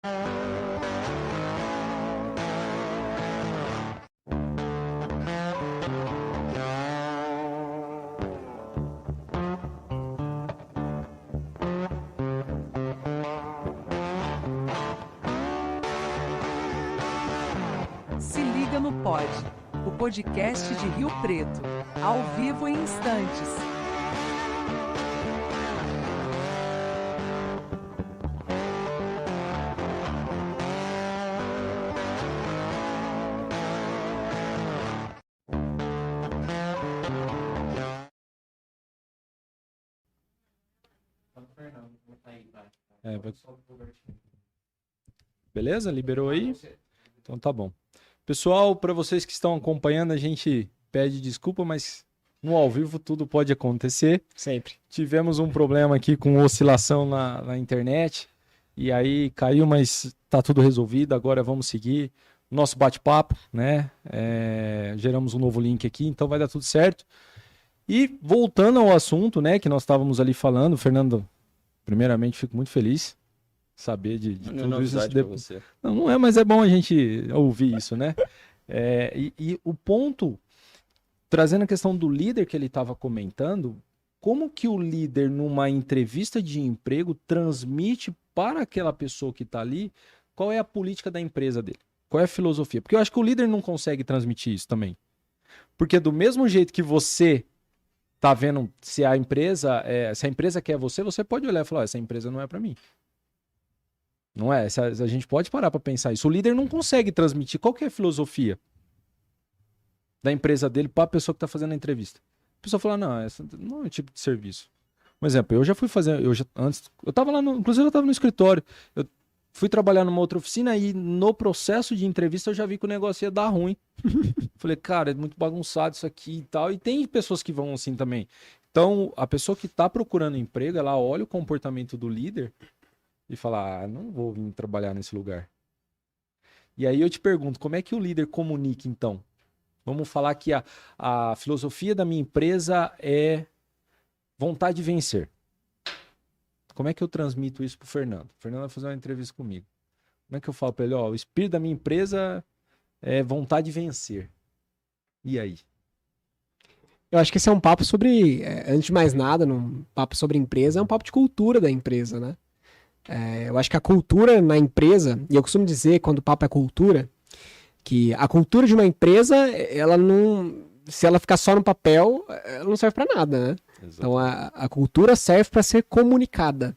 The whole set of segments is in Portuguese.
Se liga no Pod, o podcast de Rio Preto, ao vivo em instantes. Beleza? Liberou aí? Então tá bom. Pessoal, para vocês que estão acompanhando, a gente pede desculpa, mas no ao vivo tudo pode acontecer. Sempre. Tivemos um problema aqui com oscilação na internet, e aí caiu, mas tá tudo resolvido. Agora vamos seguir nosso bate-papo, né? Geramos um novo link aqui, então vai dar tudo certo. E voltando ao assunto, né, que nós estávamos ali falando, Fernando, primeiramente fico muito feliz saber de tudo isso. Você. Não é, mas é bom a gente ouvir isso, né? E o ponto, trazendo a questão do líder que ele estava comentando, como que o líder, numa entrevista de emprego, transmite para aquela pessoa que está ali qual é a política da empresa dele? Qual é a filosofia? Porque eu acho que o líder não consegue transmitir isso também. Porque do mesmo jeito que você tá vendo se a empresa quer você, você pode olhar e falar, essa empresa não é para mim. Não é? A gente pode parar para pensar isso. O líder não consegue transmitir qual que é a filosofia da empresa dele para a pessoa que está fazendo a entrevista. A pessoa fala, não, essa não é o tipo de serviço. Um exemplo, eu já fui fazer, eu estava lá, inclusive eu estava no escritório, eu fui trabalhar numa outra oficina e no processo de entrevista eu já vi que o negócio ia dar ruim. Falei, cara, é muito bagunçado isso aqui e tal. E tem pessoas que vão assim também. Então, a pessoa que está procurando emprego, ela olha o comportamento do líder e fala, não vou vir trabalhar nesse lugar. E aí eu te pergunto, como é que o líder comunica então? Vamos falar que a filosofia da minha empresa é vontade de vencer. Como é que eu transmito isso pro Fernando? O Fernando vai fazer uma entrevista comigo. Como é que eu falo para ele, o espírito da minha empresa é vontade de vencer. E aí? Eu acho que esse é um papo sobre, antes de mais nada, um papo sobre empresa, é um papo de cultura da empresa, né? Eu acho que a cultura na empresa, e eu costumo dizer, quando o papo é cultura, que a cultura de uma empresa, ela não, se ela ficar só no papel, ela não serve para nada, né? Exatamente. Então a cultura serve para ser comunicada.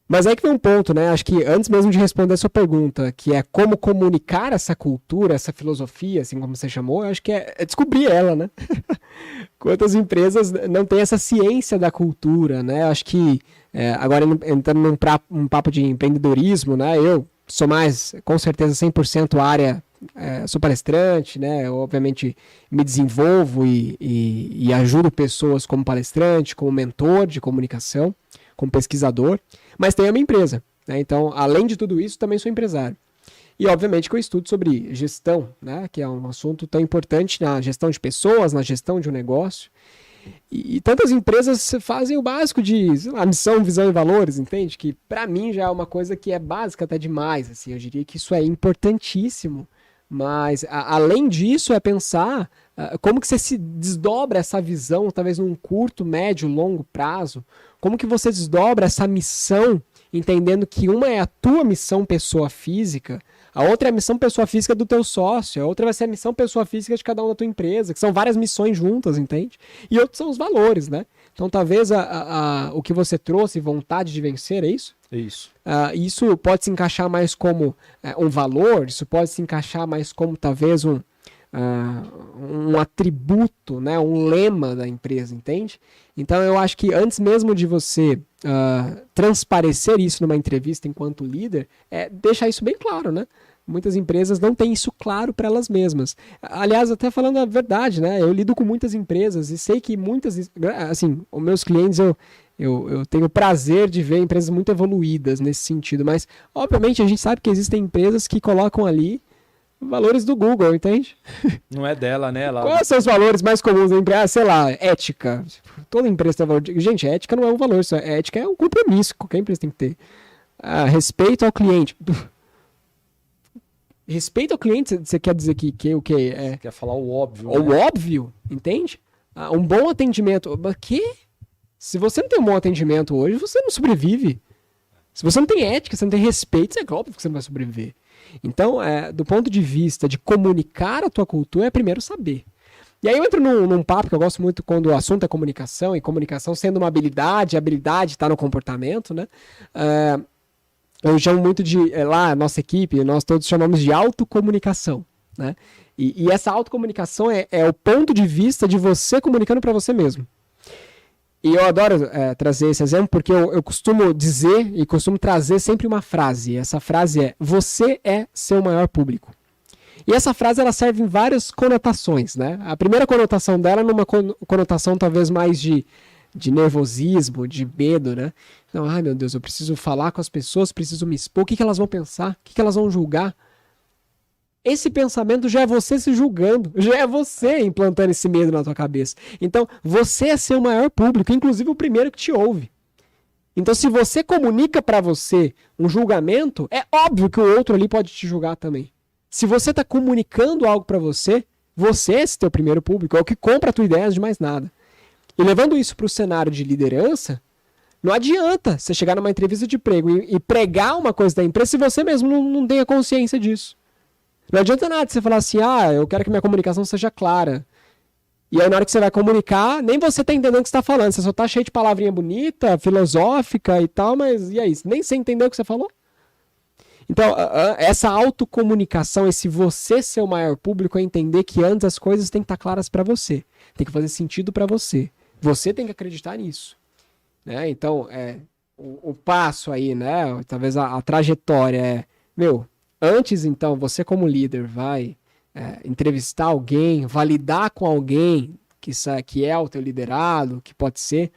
Mas aí que vem um ponto, né? Acho que antes mesmo de responder a sua pergunta, que é como comunicar essa cultura, essa filosofia, assim como você chamou, eu acho que é descobrir ela, né? Quantas empresas não têm essa ciência da cultura, né? Eu acho que, agora entrando num papo de empreendedorismo, né? Eu sou mais, com certeza, 100% área, sou palestrante, né? Eu, obviamente, me desenvolvo e ajudo pessoas como palestrante, como mentor de comunicação, como pesquisador, mas tenho a minha empresa, né? Então, além de tudo isso, também sou empresário. E, obviamente, que eu estudo sobre gestão, né? Que é um assunto tão importante na gestão de pessoas, na gestão de um negócio. E tantas empresas fazem o básico de, sei lá, missão, visão e valores, entende? Que, para mim, já é uma coisa que é básica até demais, assim. Eu diria que isso é importantíssimo. Mas, além disso, é pensar como que você se desdobra essa visão, talvez num curto, médio, longo prazo. Como que você desdobra essa missão, entendendo que uma é a tua missão pessoa física, a outra é a missão pessoa física do teu sócio, a outra vai ser a missão pessoa física de cada uma da tua empresa, que são várias missões juntas, entende? E outros são os valores, né? Então, talvez o que você trouxe, vontade de vencer, é isso? É isso. Isso pode se encaixar mais como um valor, isso pode se encaixar mais como talvez um atributo, né, um lema da empresa, entende? Então eu acho que antes mesmo de você transparecer isso numa entrevista enquanto líder, deixar isso bem claro, né? Muitas empresas não têm isso claro para elas mesmas. Aliás, até falando a verdade, né? Eu lido com muitas empresas e sei que muitas, assim, os meus clientes, eu tenho o prazer de ver empresas muito evoluídas nesse sentido, mas obviamente a gente sabe que existem empresas que colocam ali valores do Google, entende? Não é dela, né? Quais são os valores mais comuns da empresa? Sei lá, ética. Toda empresa tem valor. Gente, ética não é um valor, ética é um compromisso que qualquer empresa tem que ter. respeito ao cliente. Respeito ao cliente, você quer dizer que o que é? Quer falar o óbvio, O né? óbvio, entende? Um bom atendimento. Mas que? Se você não tem um bom atendimento hoje, você não sobrevive. Se você não tem ética, você não tem respeito, é óbvio que você não vai sobreviver. Então, do ponto de vista de comunicar a tua cultura, é primeiro saber. E aí eu entro num papo que eu gosto muito quando o assunto é comunicação, e comunicação sendo uma habilidade, a habilidade está no comportamento, né? Eu chamo muito de, lá, nossa equipe, nós todos chamamos de autocomunicação, né? E essa autocomunicação é o ponto de vista de você comunicando para você mesmo. E eu adoro trazer esse exemplo porque eu costumo dizer e costumo trazer sempre uma frase. E essa frase é: você é seu maior público. E essa frase ela serve em várias conotações, né? A primeira conotação dela é numa conotação talvez mais de nervosismo, de medo, né? Então, ai meu Deus, eu preciso falar com as pessoas, preciso me expor, o que elas vão pensar, o que elas vão julgar. Esse pensamento já é você se julgando, já é você implantando esse medo na tua cabeça. Então, você é seu maior público, inclusive o primeiro que te ouve. Então, se você comunica para você um julgamento, é óbvio que o outro ali pode te julgar também. Se você está comunicando algo para você, você é esse teu primeiro público, é o que compra a tua ideia de mais nada. E levando isso para o cenário de liderança, não adianta você chegar numa entrevista de emprego e pregar uma coisa da empresa se você mesmo não tem a consciência disso. Não adianta nada você falar assim, eu quero que minha comunicação seja clara. E aí na hora que você vai comunicar, nem você tá entendendo o que você tá falando. Você só tá cheio de palavrinha bonita, filosófica e tal, mas e aí? Nem você entendeu o que você falou? Então, essa autocomunicação, esse você ser o maior público, é entender que antes as coisas têm que estar claras para você. Tem que fazer sentido para você. Você tem que acreditar nisso. Né? Então, o passo aí, né? Talvez a trajetória antes, então, você como líder vai entrevistar alguém, validar com alguém que é o teu liderado, que pode ser,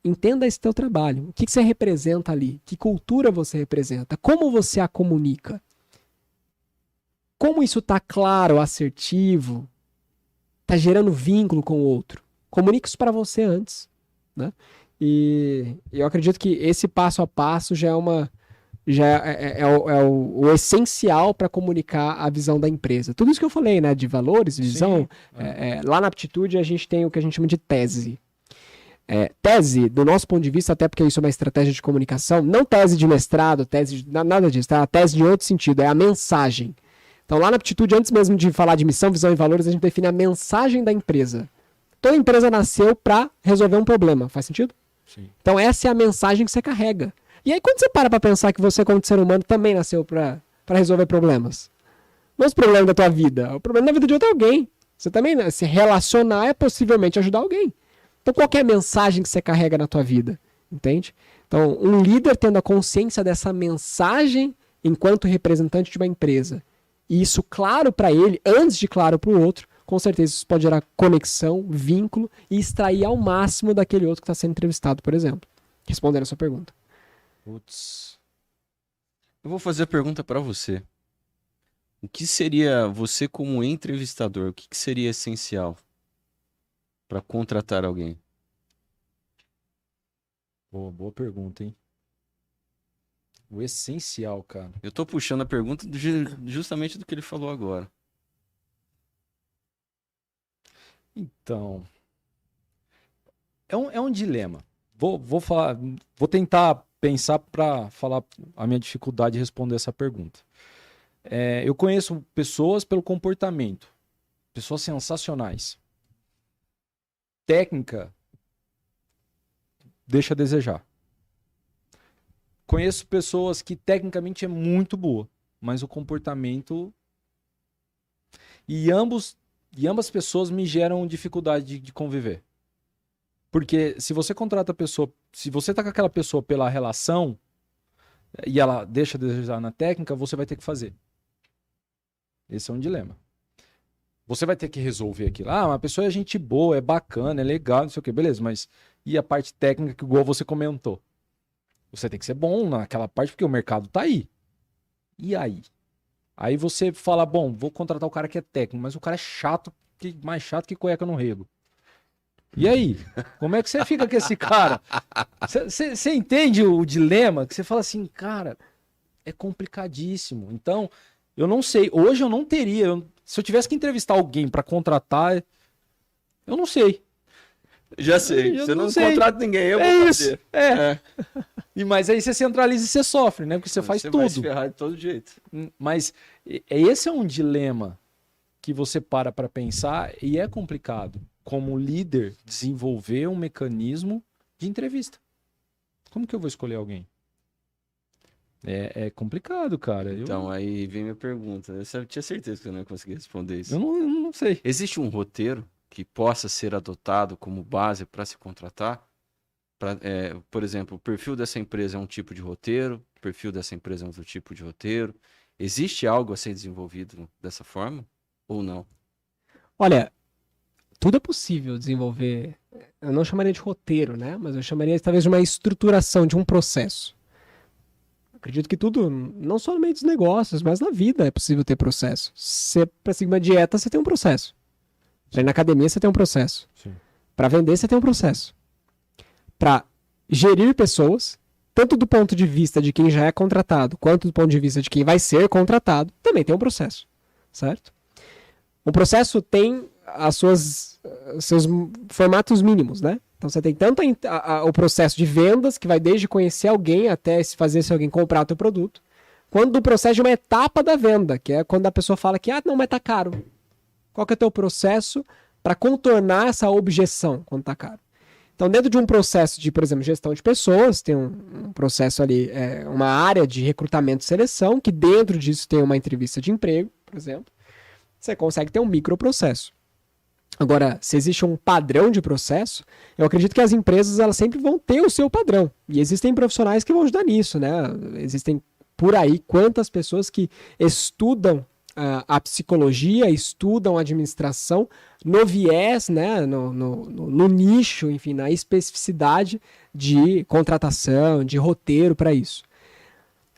entenda esse teu trabalho. O que você representa ali? Que cultura você representa? Como você a comunica? Como isso está claro, assertivo? Está gerando vínculo com o outro? Comunique isso para você antes. Né? E eu acredito que esse passo a passo já é o essencial para comunicar a visão da empresa. Tudo isso que eu falei, né, de valores, visão, lá na Aptitude a gente tem o que a gente chama de tese. Tese, do nosso ponto de vista, até porque isso é uma estratégia de comunicação, não tese de mestrado, nada disso, tá? A tese de outro sentido, é a mensagem. Então lá na Aptitude, antes mesmo de falar de missão, visão e valores, a gente define a mensagem da empresa. Toda empresa nasceu para resolver um problema, faz sentido? Sim. Então essa é a mensagem que você carrega. E aí quando você para pensar que você como ser humano também nasceu para resolver problemas. Não os problemas da tua vida, o problema da vida de outro alguém. Você também se relacionar é possivelmente ajudar alguém. Então qual que é a mensagem que você carrega na tua vida? Entende? Então um líder tendo a consciência dessa mensagem enquanto representante de uma empresa, e isso claro para ele, antes de claro para o outro, com certeza isso pode gerar conexão, vínculo e extrair ao máximo daquele outro que está sendo entrevistado, por exemplo. Respondendo a sua pergunta. Putz. Eu vou fazer a pergunta para você. O que seria, você como entrevistador, o que seria essencial para contratar alguém? Boa pergunta, hein? O essencial, cara. Eu tô puxando a pergunta justamente do que ele falou agora. Então, é um dilema. Vou tentar pensar para falar a minha dificuldade de responder essa pergunta. Eu conheço pessoas pelo comportamento, pessoas sensacionais. Técnica deixa a desejar. Conheço pessoas que tecnicamente é muito boa, mas o comportamento e ambas pessoas me geram dificuldade de conviver. Porque se você contrata a pessoa, se você tá com aquela pessoa pela relação e ela deixa a desejar na técnica, você vai ter que fazer. Esse é um dilema. Você vai ter que resolver aquilo. Uma pessoa é gente boa, é bacana, é legal, não sei o que, beleza, mas e a parte técnica que igual você comentou? Você tem que ser bom naquela parte porque o mercado tá aí. E aí? Aí você fala, bom, vou contratar o cara que é técnico, mas o cara é chato, mais chato que cueca no rego. E aí? Como é que você fica com esse cara? Você entende o dilema? Que você fala assim, cara, é complicadíssimo. Então, eu não sei. Hoje eu não teria. Se eu tivesse que entrevistar alguém para contratar, eu não sei. Já sei. Eu Você não não sei. contrata ninguém, eu É vou isso. fazer. É. Mas aí você centraliza e você sofre, né? Porque você faz Você tudo. vai se ferrar de todo jeito. Mas esse é um dilema que você para pensar e é complicado. Como líder, desenvolver um mecanismo de entrevista. Como que eu vou escolher alguém? É complicado, cara. Então, aí vem minha pergunta. Eu tinha certeza que eu não ia conseguir responder isso. Eu não sei. Existe um roteiro que possa ser adotado como base para se contratar? Por exemplo, o perfil dessa empresa é um tipo de roteiro, o perfil dessa empresa é outro tipo de roteiro. Existe algo a ser desenvolvido dessa forma ou não? Olha, tudo é possível desenvolver. Eu não chamaria de roteiro, né? Mas eu chamaria talvez de uma estruturação, de um processo. Acredito que tudo, não só no meio dos negócios, mas na vida é possível ter processo. Para seguir uma dieta, você tem um processo. Para ir na academia, você tem um processo. Para vender, você tem um processo. Para gerir pessoas, tanto do ponto de vista de quem já é contratado, quanto do ponto de vista de quem vai ser contratado, também tem um processo. Certo? O processo tem seus formatos mínimos, né? Então você tem tanto o processo de vendas, que vai desde conhecer alguém até fazer se alguém comprar o teu produto, quanto do processo de uma etapa da venda, que é quando a pessoa fala que, não, mas tá caro. Qual que é o teu processo para contornar essa objeção quando tá caro? Então, dentro de um processo de, por exemplo, gestão de pessoas, tem um processo ali, uma área de recrutamento e seleção, que dentro disso tem uma entrevista de emprego, por exemplo, você consegue ter um microprocesso. Agora, se existe um padrão de processo, eu acredito que as empresas elas sempre vão ter o seu padrão. E existem profissionais que vão ajudar nisso, né? Existem por aí quantas pessoas que estudam a psicologia, estudam a administração no viés, né? No nicho, enfim, na especificidade de contratação, de roteiro para isso.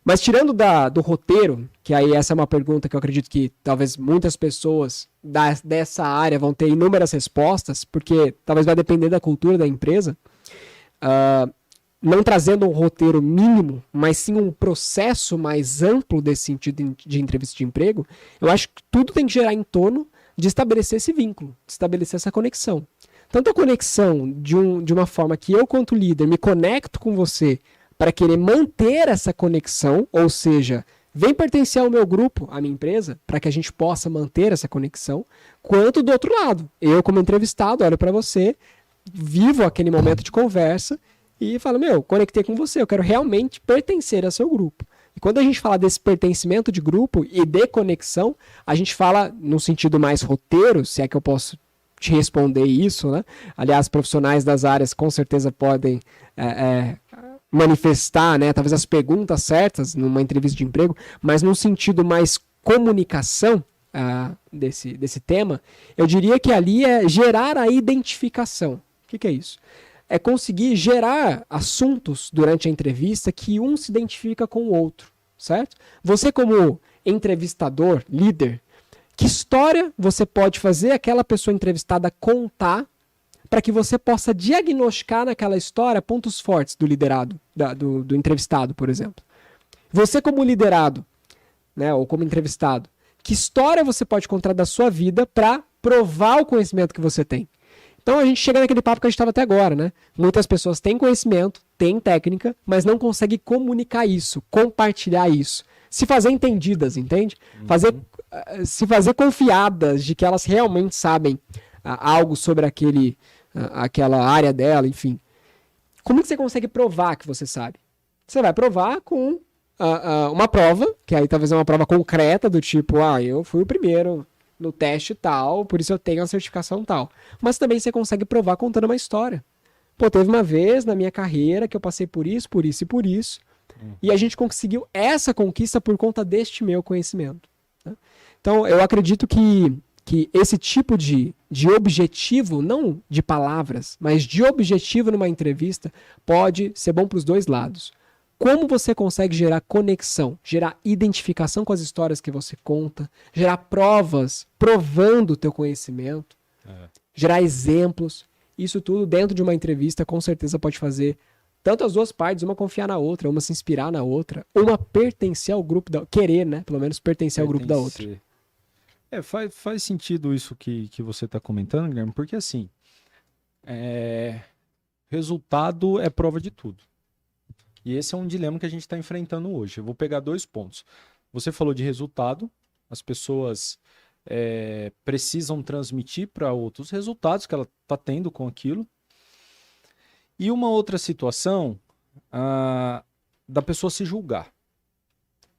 Mas tirando do roteiro, que aí essa é uma pergunta que eu acredito que talvez muitas pessoas dessa área vão ter inúmeras respostas, porque talvez vai depender da cultura da empresa, não trazendo um roteiro mínimo, mas sim um processo mais amplo desse sentido de entrevista de emprego, eu acho que tudo tem que gerar em torno de estabelecer esse vínculo, de estabelecer essa conexão. Tanto a conexão de uma forma que eu, quanto líder, me conecto com você para querer manter essa conexão, ou seja, vem pertencer ao meu grupo, à minha empresa, para que a gente possa manter essa conexão, quanto do outro lado. Eu, como entrevistado, olho para você, vivo aquele momento de conversa e falo, conectei com você, eu quero realmente pertencer ao seu grupo. E quando a gente fala desse pertencimento de grupo e de conexão, a gente fala no sentido mais roteiro, se é que eu posso te responder isso, né? Aliás, profissionais das áreas com certeza podem manifestar, né, talvez as perguntas certas numa entrevista de emprego, mas num sentido mais comunicação desse tema, eu diria que ali é gerar a identificação. O que é isso? É conseguir gerar assuntos durante a entrevista que um se identifica com o outro, certo? Você como entrevistador, líder, que história você pode fazer aquela pessoa entrevistada contar para que você possa diagnosticar naquela história pontos fortes do liderado, do entrevistado, por exemplo. Você como liderado, né, ou como entrevistado, que história você pode contar da sua vida para provar o conhecimento que você tem? Então a gente chega naquele papo que a gente estava até agora, né? Muitas pessoas têm conhecimento, têm técnica, mas não conseguem comunicar isso, compartilhar isso, se fazer entendidas, entende? Se fazer confiadas de que elas realmente sabem algo sobre aquela área dela, enfim. Como que você consegue provar que você sabe? Você vai provar com uma prova, que aí talvez é uma prova concreta, do tipo, eu fui o primeiro no teste tal, por isso eu tenho a certificação tal. Mas também você consegue provar contando uma história. Teve uma vez na minha carreira que eu passei por isso, por isso e por isso, e a gente conseguiu essa conquista por conta deste meu conhecimento. Né? Então, eu acredito que esse tipo de objetivo, não de palavras, mas de objetivo numa entrevista, pode ser bom para os dois lados. Como você consegue gerar conexão, gerar identificação com as histórias que você conta, gerar provas, provando o teu conhecimento, gerar exemplos isso tudo dentro de uma entrevista com certeza pode fazer tanto as duas partes, uma confiar na outra, uma se inspirar na outra, uma pertencer ao grupo da... Querer, né? Pelo menos pertencer ao grupo da outra. Faz sentido isso que você está comentando, Guilherme, porque assim, resultado é prova de tudo. E esse é um dilema que a gente está enfrentando hoje. Eu vou pegar 2 pontos. Você falou de resultado, as pessoas precisam transmitir para outros resultados que ela está tendo com aquilo. E uma outra situação da pessoa se julgar.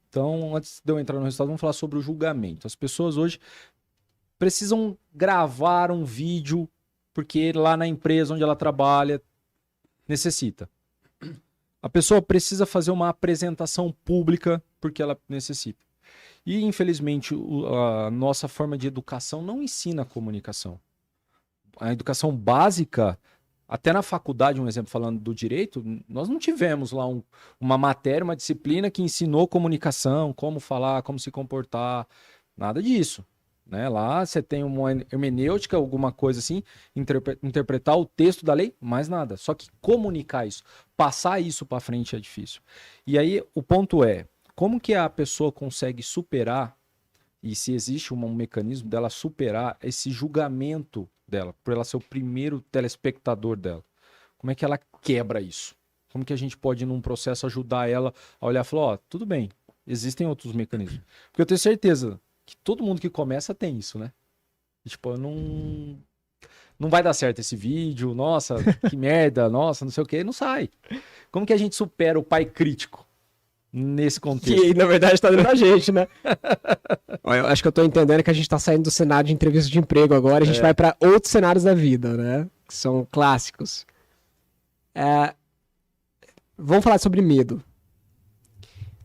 Então, antes de eu entrar no resultado, vamos falar sobre o julgamento. As pessoas hoje precisam gravar um vídeo porque lá na empresa onde ela trabalha necessita. A pessoa precisa fazer uma apresentação pública porque ela necessita. E, infelizmente, a nossa forma de educação não ensina a comunicação. A educação básica, até na faculdade, um exemplo falando do direito, nós não tivemos lá uma matéria, uma disciplina que ensinou comunicação, como falar, como se comportar, nada disso. Né? Lá você tem uma hermenêutica, alguma coisa assim, interpretar o texto da lei, mais nada. Só que comunicar isso, passar isso para frente é difícil. E aí o ponto é, como que a pessoa consegue superar, e se existe um mecanismo dela superar esse julgamento dela, por ela ser o primeiro telespectador dela? Como é que ela quebra isso? Como que a gente pode, num processo, ajudar ela a olhar e falar, ó, tudo bem, existem outros mecanismos. Porque eu tenho certeza que todo mundo que começa tem isso, né? Tipo, não vai dar certo esse vídeo, nossa, que merda, nossa, não sei o quê, não sai. Como que a gente supera o pai crítico nesse contexto? Que, na verdade, tá dando a gente, né? Eu acho que eu tô entendendo que a gente tá saindo do cenário de entrevista de emprego agora, a gente vai para outros cenários da vida, né? Que são clássicos. Vamos falar sobre medo.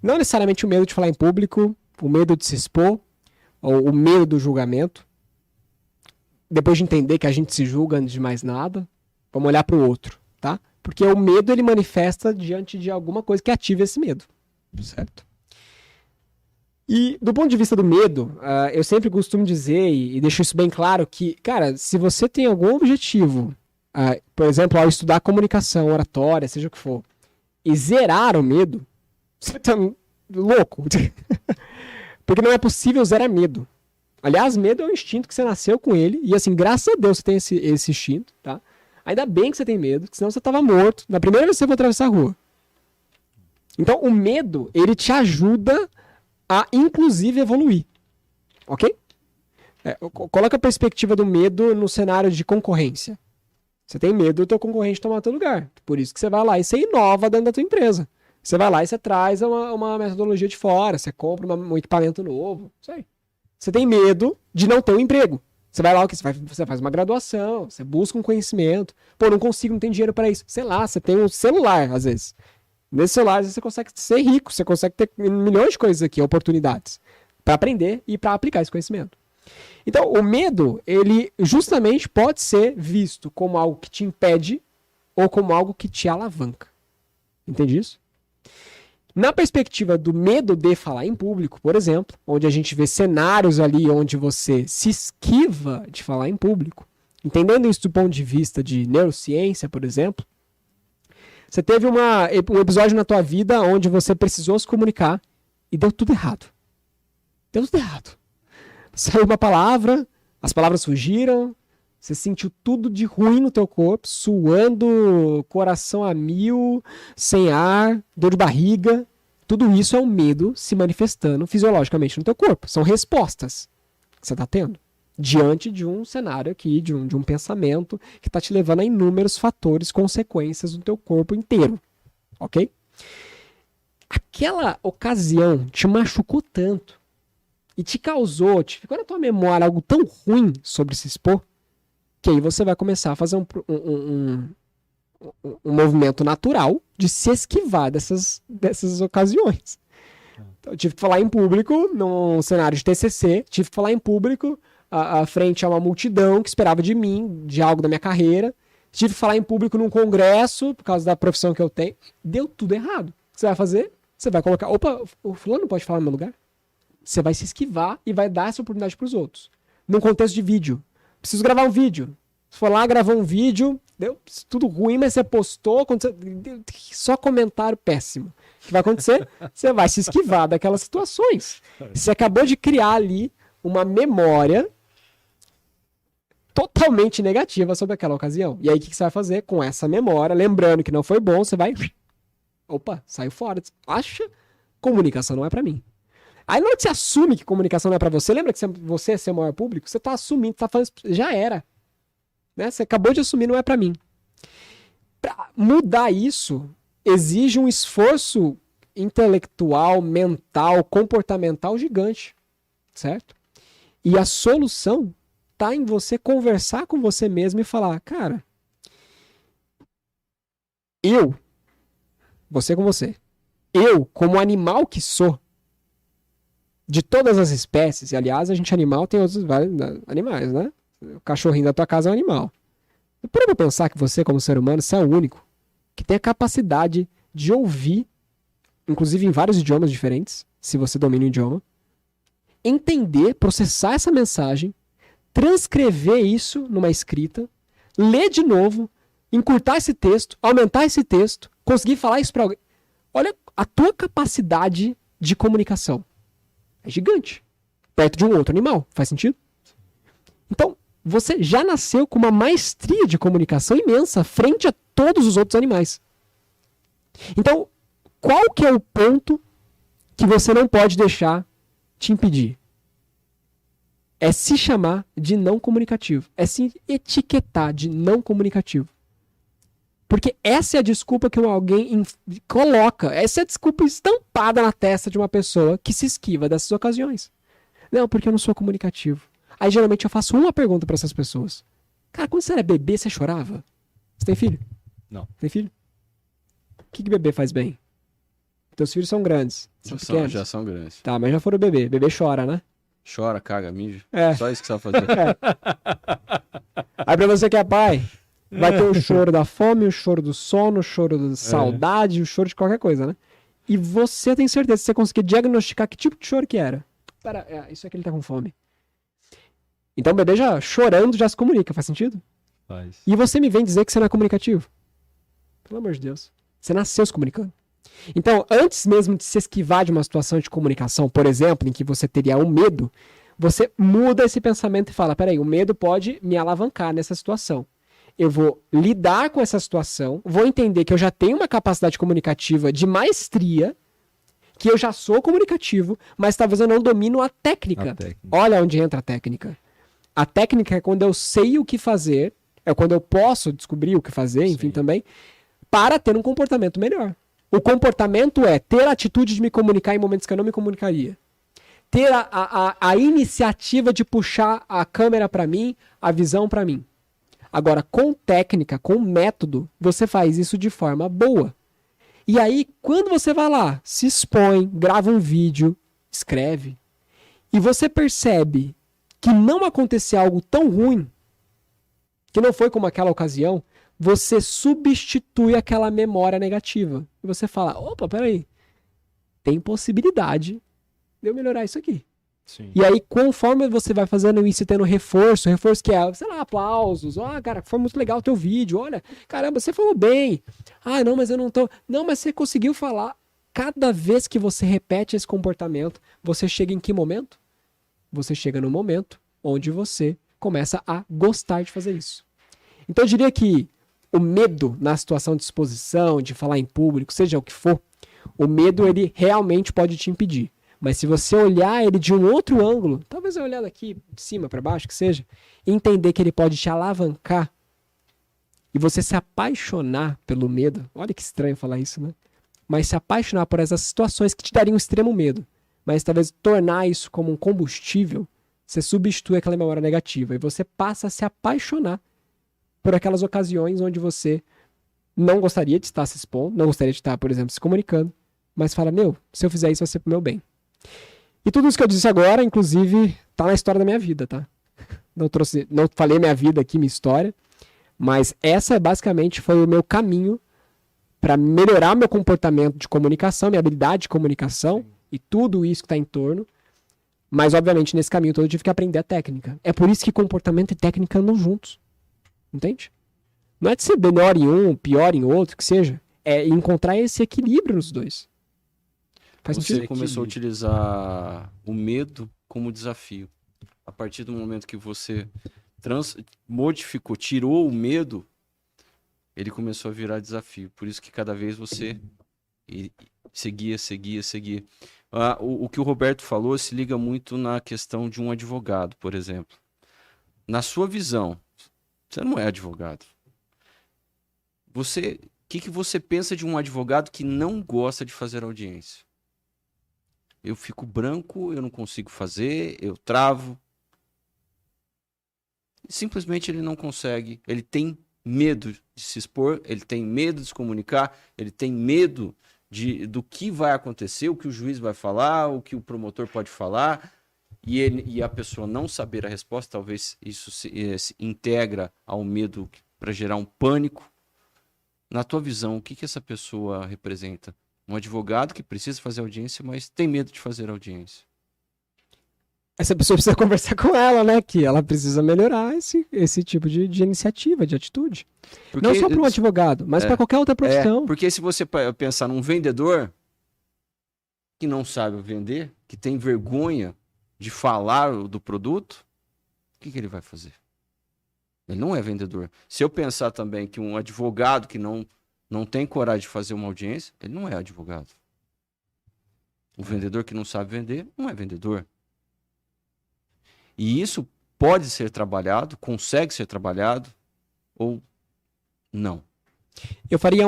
Não necessariamente o medo de falar em público, o medo de se expor, ou o medo do julgamento. Depois de entender que a gente se julga antes de mais nada, vamos olhar para o outro, tá? Porque o medo, ele manifesta diante de alguma coisa que ative esse medo, certo? E do ponto de vista do medo, eu sempre costumo dizer, e deixo isso bem claro, que, cara, se você tem algum objetivo, por exemplo, ao estudar comunicação, oratória, seja o que for, e zerar o medo, você tá louco. Porque não é possível zerar medo. Aliás, medo é um instinto que você nasceu com ele. E assim, graças a Deus você tem esse instinto, tá? Ainda bem que você tem medo, senão você tava morto na primeira vez que você for atravessar a rua. Então, o medo, ele te ajuda a, inclusive, evoluir. Ok? Coloca a perspectiva do medo no cenário de concorrência. Você tem medo do teu concorrente tomar teu lugar. Por isso que você vai lá e você inova dentro da tua empresa. Você vai lá e você traz uma metodologia de fora, você compra um equipamento novo, isso aí. Você tem medo de não ter um emprego. Você vai lá, você faz uma graduação, você busca um conhecimento. Pô, não consigo, não tenho dinheiro para isso. Sei lá, você tem um celular, às vezes. Nesse celular, às vezes, você consegue ser rico, você consegue ter milhões de coisas aqui, oportunidades, para aprender e para aplicar esse conhecimento. Então, o medo, ele justamente pode ser visto como algo que te impede ou como algo que te alavanca. Entende isso? Na perspectiva do medo de falar em público, por exemplo, onde a gente vê cenários ali onde você se esquiva de falar em público, entendendo isso do ponto de vista de neurociência, por exemplo, você teve um episódio na tua vida onde você precisou se comunicar e deu tudo errado. Deu tudo errado. Saiu uma palavra, as palavras fugiram, você sentiu tudo de ruim no teu corpo, suando, coração a mil, sem ar, dor de barriga. Tudo isso é um medo se manifestando fisiologicamente no teu corpo. São respostas que você está tendo diante de um cenário aqui, de um pensamento que está te levando a inúmeros fatores, consequências no teu corpo inteiro. Ok? Aquela ocasião te machucou tanto e te causou, ficou na tua memória algo tão ruim sobre se expor, que aí você vai começar a fazer um movimento natural de se esquivar dessas ocasiões. Então, eu tive que falar em público, num cenário de TCC, tive que falar em público, à frente a uma multidão que esperava de mim, de algo da minha carreira. Tive que falar em público num congresso, por causa da profissão que eu tenho. Deu tudo errado. O que você vai fazer? Você vai colocar, opa, o fulano não pode falar no meu lugar? Você vai se esquivar e vai dar essa oportunidade para os outros. Num contexto de vídeo. Preciso gravar um vídeo. Se for lá, gravar um vídeo deu tudo ruim, mas você postou, só comentário péssimo. O que vai acontecer? Você vai se esquivar daquelas situações. Você acabou de criar ali uma memória totalmente negativa sobre aquela ocasião. E aí, o que você vai fazer com essa memória? Lembrando que não foi bom, você vai... Opa, saiu fora. Acha? Comunicação não é pra mim. Aí, na hora que você assume que comunicação não é pra você, lembra que você é seu maior público? Você tá assumindo, tá falando... Já era. Né? Você acabou de assumir, não é pra mim. Pra mudar isso, exige um esforço intelectual, mental, comportamental gigante. Certo? E a solução tá em você conversar com você mesmo e falar, cara, você com você, eu, como animal que sou, de todas as espécies, e aliás, a gente animal tem outros vários animais, né? O cachorrinho da tua casa é um animal. Por eu pensar que você, como ser humano, você é o único que tem a capacidade de ouvir, inclusive em vários idiomas diferentes, se você domina o idioma, entender, processar essa mensagem, transcrever isso numa escrita, ler de novo, encurtar esse texto, aumentar esse texto, conseguir falar isso para alguém. Olha a tua capacidade de comunicação. É gigante. Perto de um outro animal. Faz sentido? Então, você já nasceu com uma maestria de comunicação imensa frente a todos os outros animais. Então, qual que é o ponto que você não pode deixar te impedir? É se chamar de não comunicativo. É se etiquetar de não comunicativo. Porque essa é a desculpa que alguém coloca. Essa é a desculpa estampada na testa de uma pessoa que se esquiva dessas ocasiões. Não, porque eu não sou comunicativo. Aí geralmente eu faço uma pergunta para essas pessoas. Cara, quando você era bebê, você chorava? Você tem filho? Não. Tem filho? O que bebê faz bem? Teus filhos são grandes. Já são grandes. Tá, mas já foram bebê. Bebê chora, né? Chora, caga, mija. É. Só isso que você vai fazer. Aí pra você que é pai, vai ter o choro da fome, o choro do sono, o choro da saudade, o choro de qualquer coisa, né? E você tem certeza, se você conseguir diagnosticar que tipo de choro que era. Pera, isso aqui ele tá com fome. Então o bebê já chorando já se comunica, faz sentido? Faz. E você me vem dizer que você não é comunicativo? Pelo amor de Deus. Você nasceu se comunicando. Então, antes mesmo de se esquivar de uma situação de comunicação, por exemplo, em que você teria um medo, você muda esse pensamento e fala, peraí, o medo pode me alavancar nessa situação. Eu vou lidar com essa situação, vou entender que eu já tenho uma capacidade comunicativa de maestria, que eu já sou comunicativo, mas talvez eu não domino a técnica. Olha onde entra a técnica. A técnica é quando eu sei o que fazer, é quando eu posso descobrir o que fazer, enfim, também, para ter um comportamento melhor. O comportamento é ter a atitude de me comunicar em momentos que eu não me comunicaria. Ter a iniciativa de puxar a câmera para mim, a visão para mim. Agora, com técnica, com método, você faz isso de forma boa. E aí, quando você vai lá, se expõe, grava um vídeo, escreve, e você percebe que não aconteceu algo tão ruim, que não foi como aquela ocasião, você substitui aquela memória negativa. E você fala, opa, peraí, tem possibilidade de eu melhorar isso aqui. Sim. E aí, conforme você vai fazendo isso e tendo reforço que é, sei lá, aplausos, cara, foi muito legal o teu vídeo, olha, caramba, você falou bem. Ah, não, mas eu não tô... Não, mas você conseguiu falar. Cada vez que você repete esse comportamento, você chega em que momento? Você chega no momento onde você começa a gostar de fazer isso. Então eu diria que o medo na situação de exposição, de falar em público, seja o que for, o medo ele realmente pode te impedir. Mas se você olhar ele de um outro ângulo, talvez eu olhar daqui de cima para baixo, que seja, e entender que ele pode te alavancar e você se apaixonar pelo medo, olha que estranho falar isso, né? Mas se apaixonar por essas situações que te dariam um extremo medo, mas talvez tornar isso como um combustível, você substitui aquela memória negativa e você passa a se apaixonar por aquelas ocasiões onde você não gostaria de estar se expondo, não gostaria de estar, por exemplo, se comunicando, mas fala, se eu fizer isso vai ser pro meu bem. E tudo isso que eu disse agora, inclusive, tá na história da minha vida, tá? Não falei minha vida aqui, minha história, mas essa basicamente foi o meu caminho para melhorar meu comportamento de comunicação, minha habilidade de comunicação e tudo isso que está em torno. Mas, obviamente, nesse caminho todo eu tive que aprender a técnica. É por isso que comportamento e técnica andam juntos. Entende? Não é de ser melhor em um, pior em outro, que seja. É encontrar esse equilíbrio nos dois. Faz Você sentido? começou a utilizar o medo como desafio. A partir do momento que você modificou, tirou o medo, ele começou a virar desafio. Por isso que cada vez você seguia. O que o Roberto falou se liga muito na questão de um advogado, por exemplo. Na sua visão, você não é advogado. O que você pensa de um advogado que não gosta de fazer audiência? Eu fico branco, eu não consigo fazer, eu travo. Simplesmente ele não consegue. Ele tem medo de se expor, ele tem medo de se comunicar, ele tem medo do que vai acontecer, o que o juiz vai falar, o que o promotor pode falar, e a pessoa não saber a resposta, talvez isso se integra ao medo para gerar um pânico. Na tua visão, o que essa pessoa representa? Um advogado que precisa fazer audiência, mas tem medo de fazer audiência. Essa pessoa precisa conversar com ela, né? Que ela precisa melhorar esse tipo de iniciativa, de atitude. Porque, não só para um advogado, mas para qualquer outra profissão. Porque se você pensar num vendedor que não sabe vender, que tem vergonha de falar do produto, o que ele vai fazer? Ele não é vendedor. Se eu pensar também que um advogado que não tem coragem de fazer uma audiência, ele não é advogado. O vendedor que não sabe vender, não é vendedor. E isso pode ser trabalhado, consegue ser trabalhado, ou não. Eu faria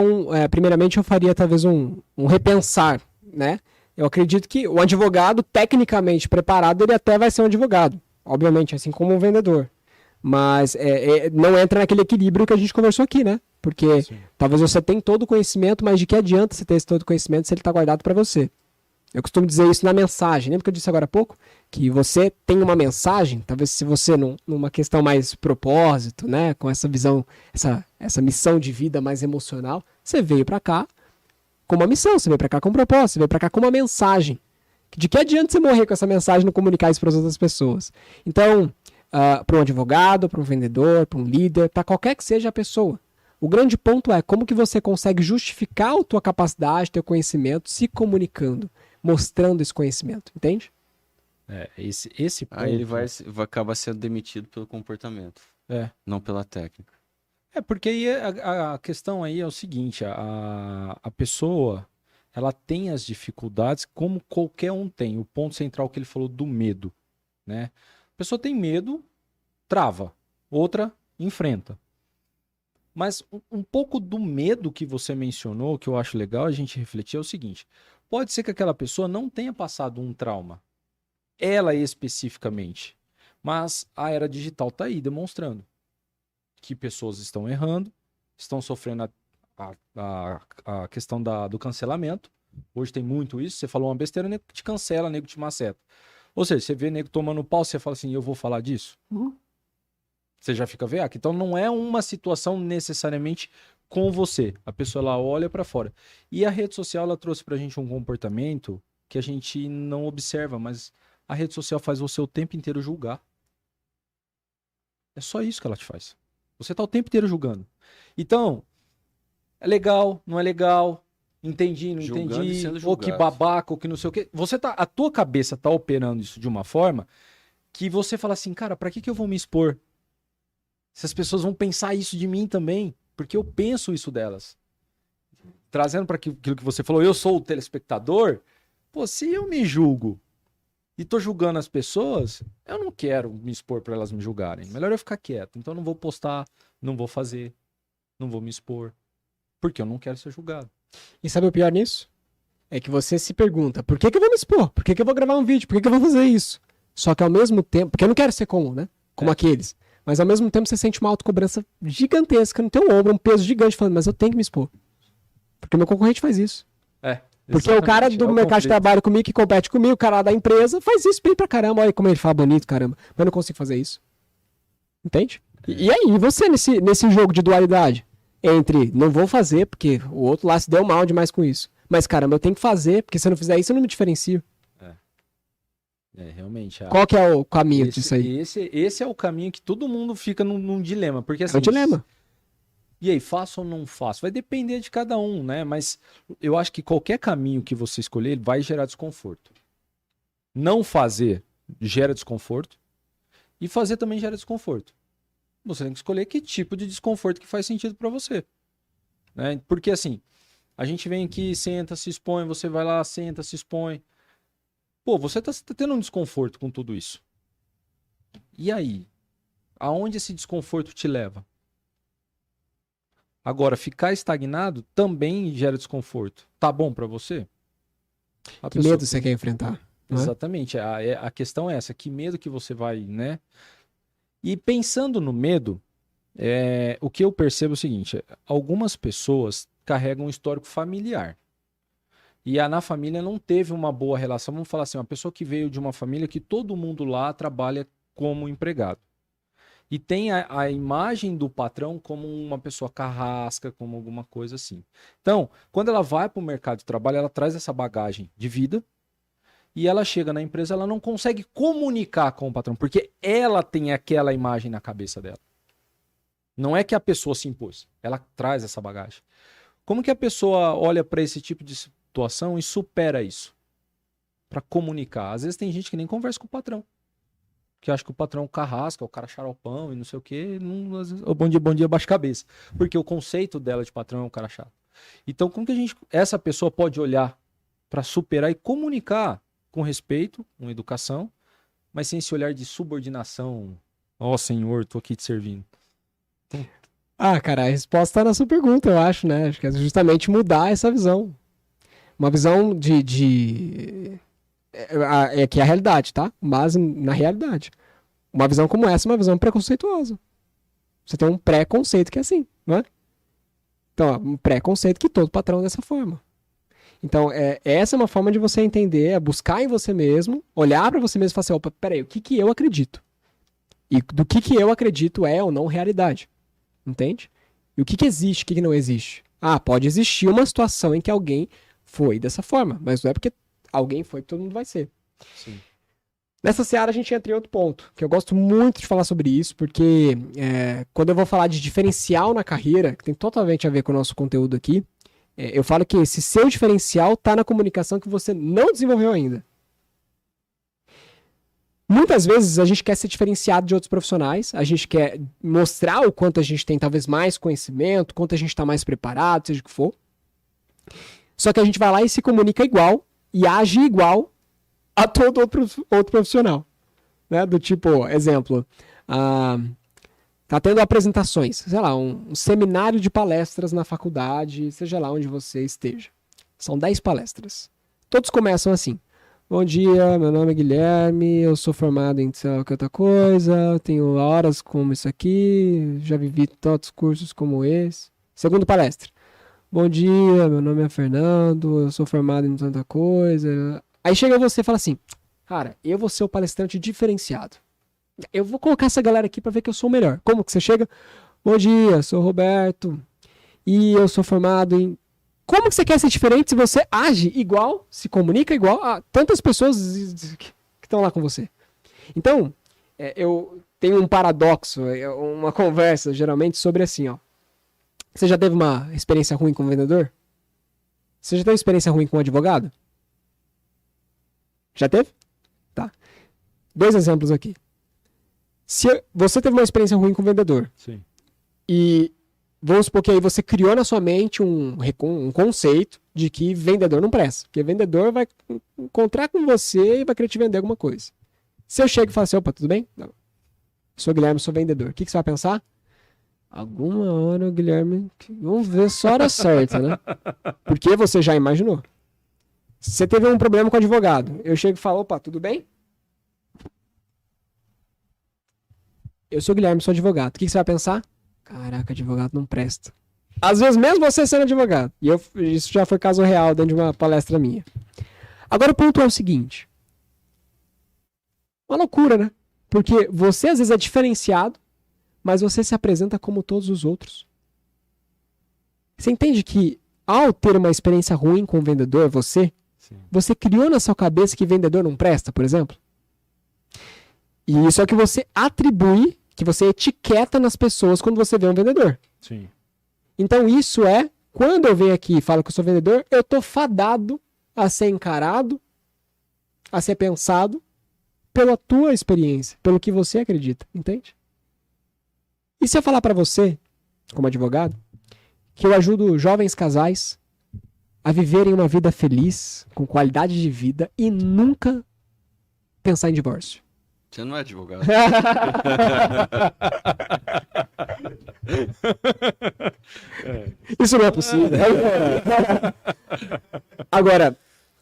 primeiramente eu faria talvez um repensar, né? Eu acredito que o advogado, tecnicamente preparado, ele até vai ser um advogado. Obviamente, assim como um vendedor. Mas não entra naquele equilíbrio que a gente conversou aqui, né? Porque talvez você tenha todo o conhecimento, mas de que adianta você ter esse todo o conhecimento se ele está guardado para você? Eu costumo dizer isso na mensagem. Lembra que eu disse agora há pouco? Que você tem uma mensagem, talvez se você, numa questão mais propósito, né? Com essa visão, essa missão de vida mais emocional, você veio para cá com uma missão, você veio para cá com um propósito, você veio para cá com uma mensagem. De que adianta você morrer com essa mensagem e não comunicar isso para as outras pessoas? Então, para um advogado, para um vendedor, para um líder, para qualquer que seja a pessoa. O grande ponto é como que você consegue justificar a tua capacidade, teu conhecimento, se comunicando, mostrando esse conhecimento, entende? Esse ponto... Aí ele vai acabar sendo demitido pelo comportamento, não pela técnica. Porque aí a questão aí é o seguinte, a pessoa, ela tem as dificuldades como qualquer um tem. O ponto central que ele falou do medo, né? A pessoa tem medo, trava. Outra, enfrenta. Mas um pouco do medo que você mencionou, que eu acho legal a gente refletir, é o seguinte. Pode ser que aquela pessoa não tenha passado um trauma. Ela especificamente. Mas a era digital está aí demonstrando que pessoas estão errando, estão sofrendo a questão do cancelamento. Hoje tem muito isso. Você falou uma besteira, o nego te cancela, o nego te maceta. Ou seja, você vê nego tomando pau, você fala assim, eu vou falar disso? Você já fica veaco. Então não é uma situação necessariamente com você. A pessoa lá olha para fora. E a rede social ela trouxe pra gente um comportamento que a gente não observa, mas a rede social faz você o tempo inteiro julgar. É só isso que ela te faz. Você tá o tempo inteiro julgando. Então, é legal, não é legal, entendi, não Julgando e entendi, sendo ou que julgado. babaca, ou que não sei o quê. A tua cabeça tá operando isso de uma forma que você fala assim, cara, pra que eu vou me expor? Se as pessoas vão pensar isso de mim também, porque eu penso isso delas. Trazendo para aquilo que você falou, eu sou o telespectador, pô, se eu me julgo e tô julgando as pessoas, eu não quero me expor para elas me julgarem. Melhor eu ficar quieto. Então eu não vou postar, não vou fazer, não vou me expor, porque eu não quero ser julgado. E sabe o pior nisso? É que você se pergunta, por que eu vou me expor? Por que eu vou gravar um vídeo? Por que eu vou fazer isso? Só que ao mesmo tempo, porque eu não quero ser comum, né? Como aqueles. Mas ao mesmo tempo você sente uma autocobrança gigantesca no teu ombro, um peso gigante, falando, mas eu tenho que me expor. Porque o meu concorrente faz isso. Porque o cara do mercado de trabalho comigo, que compete comigo, o cara lá da empresa, faz isso bem pra caramba. Olha como ele fala bonito, caramba. Mas eu não consigo fazer isso. Entende? E aí, você nesse jogo de dualidade? Entre não vou fazer, porque o outro lá se deu mal demais com isso. Mas caramba, eu tenho que fazer, porque se eu não fizer isso, eu não me diferencio. Realmente. Qual que é o caminho disso aí? Esse é o caminho que todo mundo fica num dilema. Porque, assim, É um dilema. E aí, faço ou não faço? Vai depender de cada um, né? Mas eu acho que qualquer caminho que você escolher ele vai gerar desconforto. Não fazer gera desconforto e fazer também gera desconforto. Você tem que escolher que tipo de desconforto que faz sentido para você, né? Porque assim, a gente vem aqui, senta, se expõe, você vai lá, senta, se expõe. Pô, você tá tendo um desconforto com tudo isso. E aí? Aonde esse desconforto te leva? Agora, ficar estagnado também gera desconforto. Tá bom pra você? A Que pessoa- medo você quer enfrentar? Não é? Exatamente. A questão é essa. Que medo que você vai, né? E pensando no medo, o que eu percebo é o seguinte. Algumas pessoas carregam um histórico familiar. E na família não teve uma boa relação. Vamos falar assim, uma pessoa que veio de uma família que todo mundo lá trabalha como empregado. E tem a imagem do patrão como uma pessoa carrasca, como alguma coisa assim. Então, quando ela vai para o mercado de trabalho, ela traz essa bagagem de vida e ela chega na empresa, ela não consegue comunicar com o patrão, porque ela tem aquela imagem na cabeça dela. Não é que a pessoa se impôs, ela traz essa bagagem. Como que a pessoa olha para esse tipo de situação e supera isso? Para comunicar. Às vezes tem gente que nem conversa com o patrão. Que acha que o patrão é o carrasca, o cara xaropão e não sei o quê. Não, às vezes, bom dia, baixa cabeça. Porque o conceito dela de patrão é um cara chato. Então, como que essa pessoa pode olhar para superar e comunicar com respeito, com educação, mas sem esse olhar de subordinação? Ó, senhor, tô aqui te servindo. Ah, cara, a resposta tá na sua pergunta, eu acho, né? Acho que é justamente mudar essa visão. Uma visão que é a realidade, tá? Mas na realidade. Uma visão como essa é uma visão preconceituosa. Você tem um pré-conceito que é assim, não é? Então, um pré-conceito que todo patrão é dessa forma. Então, essa é uma forma de você entender, é buscar em você mesmo, olhar pra você mesmo e falar assim, opa, peraí, o que eu acredito? E do que eu acredito é ou não realidade. Entende? E o que existe, o que não existe? Ah, pode existir uma situação em que alguém foi dessa forma, mas não é porque alguém foi que todo mundo vai ser. Sim. Nessa seara a gente entra em outro ponto, que eu gosto muito de falar sobre isso, porque quando eu vou falar de diferencial na carreira, que tem totalmente a ver com o nosso conteúdo aqui, eu falo que esse seu diferencial está na comunicação que você não desenvolveu ainda. Muitas vezes a gente quer ser diferenciado de outros profissionais, a gente quer mostrar o quanto a gente tem talvez mais conhecimento, quanto a gente está mais preparado, seja o que for. Só que a gente vai lá e se comunica igual e age igual a todo outro profissional. Né? Do tipo, exemplo, tá tendo apresentações, sei lá, um seminário de palestras na faculdade, seja lá onde você esteja. São 10 palestras. Todos começam assim. Bom dia, meu nome é Guilherme, eu sou formado em sei lá que outra coisa, tenho horas como isso aqui, já vivi tantos cursos como esse. Segundo palestra. Bom dia, meu nome é Fernando, eu sou formado em tanta coisa. Aí chega você e fala assim, cara, eu vou ser o palestrante diferenciado. Eu vou colocar essa galera aqui pra ver que eu sou o melhor. Como que você chega? Bom dia, sou o Roberto e eu sou formado em... Como que você quer ser diferente se você age igual, se comunica igual a tantas pessoas que estão lá com você? Então, eu tenho um paradoxo, uma conversa geralmente sobre assim, ó. Você já teve uma experiência ruim com vendedor? Você já teve experiência ruim com advogado? Já teve? Tá. 2 exemplos aqui. Se você teve uma experiência ruim com vendedor, Sim. e vamos supor que aí você criou na sua mente um conceito de que vendedor não presta. Porque vendedor vai encontrar com você e vai querer te vender alguma coisa. Se eu chego e falo assim, opa, tudo bem? Não. Sou Guilherme, sou vendedor. O que você vai pensar? Alguma hora o Guilherme... Vamos ver só a hora certa, né? Porque você já imaginou. Se você teve um problema com o advogado, eu chego e falo, opa, tudo bem? Eu sou Guilherme, sou advogado. O que você vai pensar? Caraca, advogado não presta. Às vezes mesmo você sendo advogado. E isso já foi caso real dentro de uma palestra minha. Agora o ponto é o seguinte. Uma loucura, né? Porque você às vezes é diferenciado, mas você se apresenta como todos os outros. Você entende que ao ter uma experiência ruim com o vendedor, você criou na sua cabeça que vendedor não presta, por exemplo? E isso é o que você atribui, que você etiqueta nas pessoas quando você vê um vendedor. Sim. Então isso quando eu venho aqui e falo que eu sou vendedor, eu tô fadado a ser encarado, a ser pensado pela tua experiência, pelo que você acredita, entende? E se eu falar pra você, como advogado, que eu ajudo jovens casais a viverem uma vida feliz, com qualidade de vida e nunca pensar em divórcio? Você não é advogado. Isso não é possível. Agora,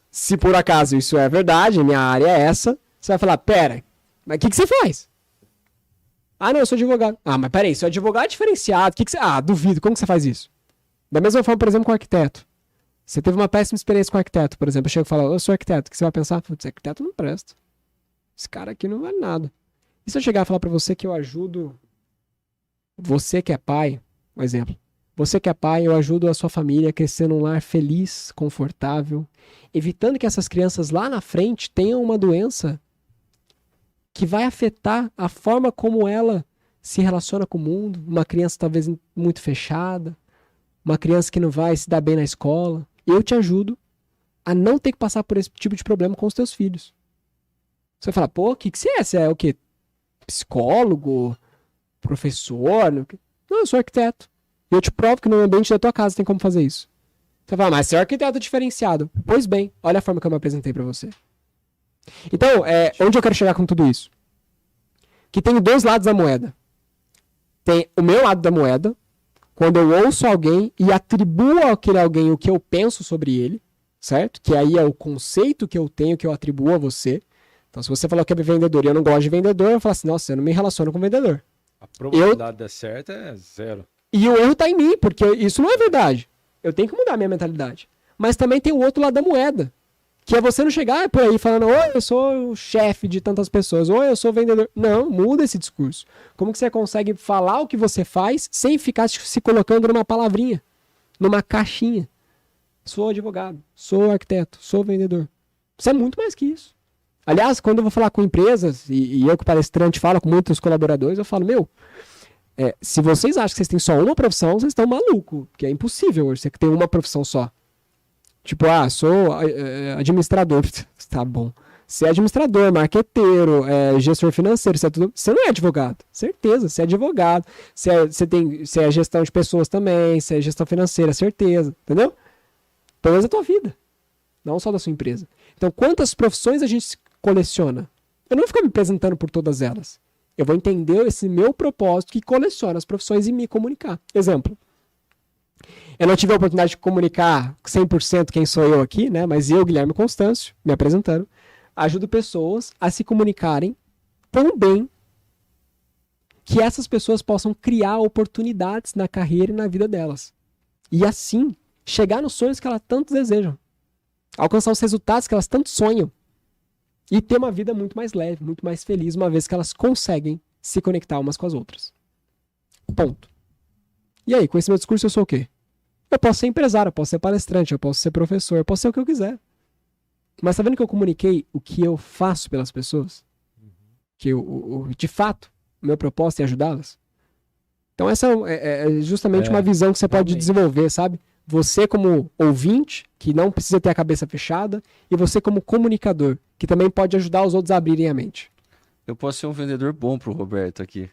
se por acaso isso é verdade, minha área é essa, você vai falar, pera, mas o que você faz? Ah, não, eu sou advogado. Ah, mas peraí, seu advogado é diferenciado. Duvido, como que você faz isso? Da mesma forma, por exemplo, com o arquiteto. Você teve uma péssima experiência com o arquiteto, por exemplo. Eu chego e falo, eu sou arquiteto. O que você vai pensar? Putz, arquiteto não presta. Esse cara aqui não vale nada. E se eu chegar e falar pra você que eu ajudo você que é pai, um exemplo. Você que é pai, eu ajudo a sua família a crescer num lar feliz, confortável, evitando que essas crianças lá na frente tenham uma doença que vai afetar a forma como ela se relaciona com o mundo. Uma criança talvez muito fechada, uma criança que não vai se dar bem na escola. Eu te ajudo a não ter que passar por esse tipo de problema com os teus filhos. Você vai falar, pô, o que você é? Você é o quê? Psicólogo? Professor? Não, eu sou arquiteto. E eu te provo que no ambiente da tua casa tem como fazer isso. Você vai falar, mas você é um arquiteto diferenciado. Pois bem, olha a forma que eu me apresentei pra você. Então, onde eu quero chegar com tudo isso? Que tem dois lados da moeda. Tem o meu lado da moeda, quando eu ouço alguém e atribuo àquele alguém o que eu penso sobre ele, certo? Que aí é o conceito que eu tenho, que eu atribuo a você. Então, se você falou que é vendedor e eu não gosto de vendedor, eu falo assim, nossa, eu não me relaciono com vendedor. A probabilidade de dar certo é 0. E o erro tá em mim, porque isso não é verdade. Eu tenho que mudar a minha mentalidade. Mas também tem o outro lado da moeda, que é você não chegar por aí falando, oi, eu sou o chefe de tantas pessoas, oi, eu sou vendedor. Não, muda esse discurso. Como que você consegue falar o que você faz sem ficar se colocando numa palavrinha, numa caixinha? Sou advogado, sou arquiteto, sou vendedor. Você é muito mais que isso. Aliás, quando eu vou falar com empresas, e eu que palestrante falo com muitos colaboradores, eu falo, se vocês acham que vocês têm só uma profissão, vocês estão malucos, porque é impossível você ter uma profissão só. Tipo, sou administrador. Tá bom. Você é administrador, marqueteiro, gestor financeiro, você não é advogado. Certeza, você é advogado. Você é gestão de pessoas também, você é gestão financeira, certeza. Entendeu? Pelo menos a tua vida. Não só da sua empresa. Então, quantas profissões a gente coleciona? Eu não vou ficar me apresentando por todas elas. Eu vou entender esse meu propósito que coleciona as profissões e me comunicar. Exemplo. Eu não tive a oportunidade de comunicar 100% quem sou eu aqui, né? Mas eu, Guilherme Constâncio, me apresentando, ajudo pessoas a se comunicarem tão bem que essas pessoas possam criar oportunidades na carreira e na vida delas. E assim, chegar nos sonhos que elas tanto desejam. Alcançar os resultados que elas tanto sonham. E ter uma vida muito mais leve, muito mais feliz, uma vez que elas conseguem se conectar umas com as outras. Ponto. E aí, com esse meu discurso eu sou o quê? Eu posso ser empresário, eu posso ser palestrante, eu posso ser professor, eu posso ser o que eu quiser. Mas tá vendo que eu comuniquei o que eu faço pelas pessoas? Que de fato, o meu propósito é ajudá-las? Então essa é justamente uma visão que você pode desenvolver, sabe? Você como ouvinte, que não precisa ter a cabeça fechada, e você como comunicador, que também pode ajudar os outros a abrirem a mente. Eu posso ser um vendedor bom pro Roberto aqui.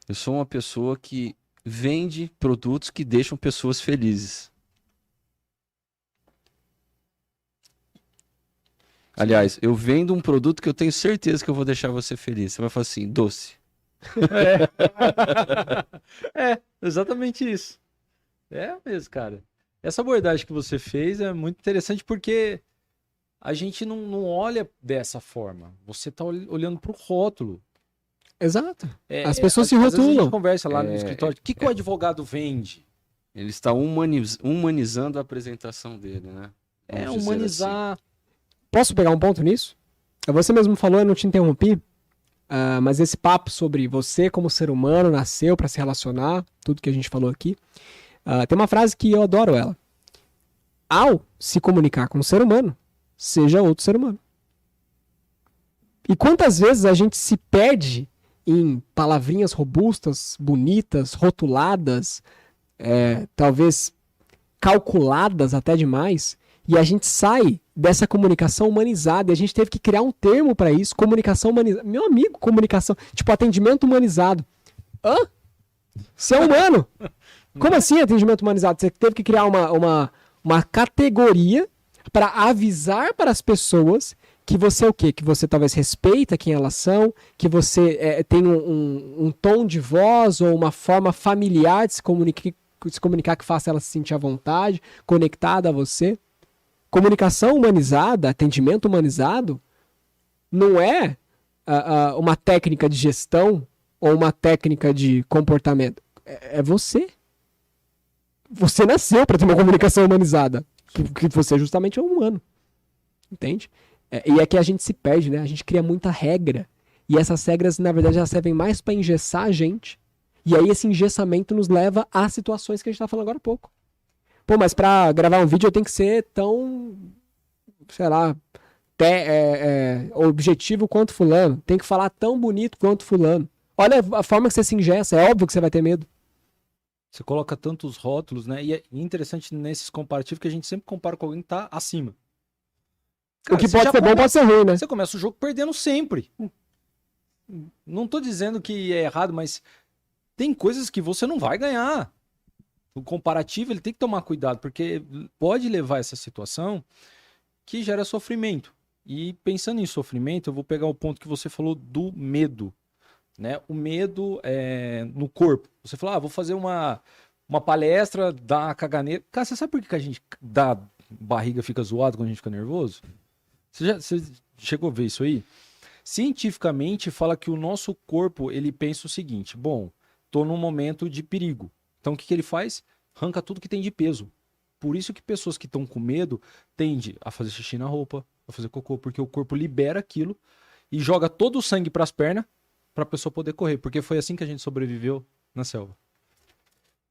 Eu sou uma pessoa que vende produtos que deixam pessoas felizes. Aliás, eu vendo um produto que eu tenho certeza que eu vou deixar você feliz. Você vai falar assim, doce. Exatamente isso. É mesmo, cara. Essa abordagem que você fez é muito interessante porque a gente não olha dessa forma. Você tá olhando pro rótulo. Exato. As pessoas se Às vezes a rotulam. gente conversa lá no escritório. O que o advogado vende? Ele está humanizando a apresentação dele, né? Vamos dizer Humanizar. assim. Posso pegar um ponto nisso? Você mesmo falou, eu não te interrompi, mas esse papo sobre você como ser humano nasceu para se relacionar, tudo que a gente falou aqui, tem uma frase que eu adoro ela. Ao se comunicar com um ser humano, seja outro ser humano. E quantas vezes a gente se perde em palavrinhas robustas, bonitas, rotuladas, talvez calculadas até demais, e a gente sai dessa comunicação humanizada, e a gente teve que criar um termo para isso, comunicação humanizada. Meu amigo, comunicação, tipo atendimento humanizado. Hã? Você é humano? Como assim atendimento humanizado? Você teve que criar uma categoria para avisar para as pessoas que você é o quê? Que você talvez respeita quem elas são, que você tem um tom de voz ou uma forma familiar de se comunicar que faça ela se sentir à vontade, conectada a você. Comunicação humanizada, atendimento humanizado, não é uma técnica de gestão ou uma técnica de comportamento. É você. Você nasceu para ter uma comunicação humanizada. Que você justamente é um humano. Entende? E é que a gente se perde, né? A gente cria muita regra. E essas regras, na verdade, elas servem mais para engessar a gente. E aí esse engessamento nos leva a situações que a gente tá falando agora há pouco. Pô, mas pra gravar um vídeo eu tenho que ser tão, sei lá, objetivo quanto fulano. Tem que falar tão bonito quanto fulano. Olha a forma que você se engessa. É óbvio que você vai ter medo. Você coloca tantos rótulos, né? E é interessante nesses comparativos que a gente sempre compara com alguém que tá acima. O que pode ser bom pode ser ruim, né? Você começa o jogo perdendo sempre. Não tô dizendo que é errado, mas tem coisas que você não vai ganhar. O comparativo, ele tem que tomar cuidado, porque pode levar a essa situação que gera sofrimento. E pensando em sofrimento, eu vou pegar o ponto que você falou do medo, né? O medo no corpo. Você falou, vou fazer uma palestra, dar uma caganeira. Cara, você sabe por que a gente dá barriga fica zoado quando a gente fica nervoso? Você chegou a ver isso aí? Cientificamente fala que o nosso corpo, ele pensa o seguinte, bom, tô num momento de perigo. Então o que ele faz? Arranca tudo que tem de peso. Por isso que pessoas que estão com medo tendem a fazer xixi na roupa, a fazer cocô, porque o corpo libera aquilo e joga todo o sangue para as pernas para a pessoa poder correr, porque foi assim que a gente sobreviveu na selva.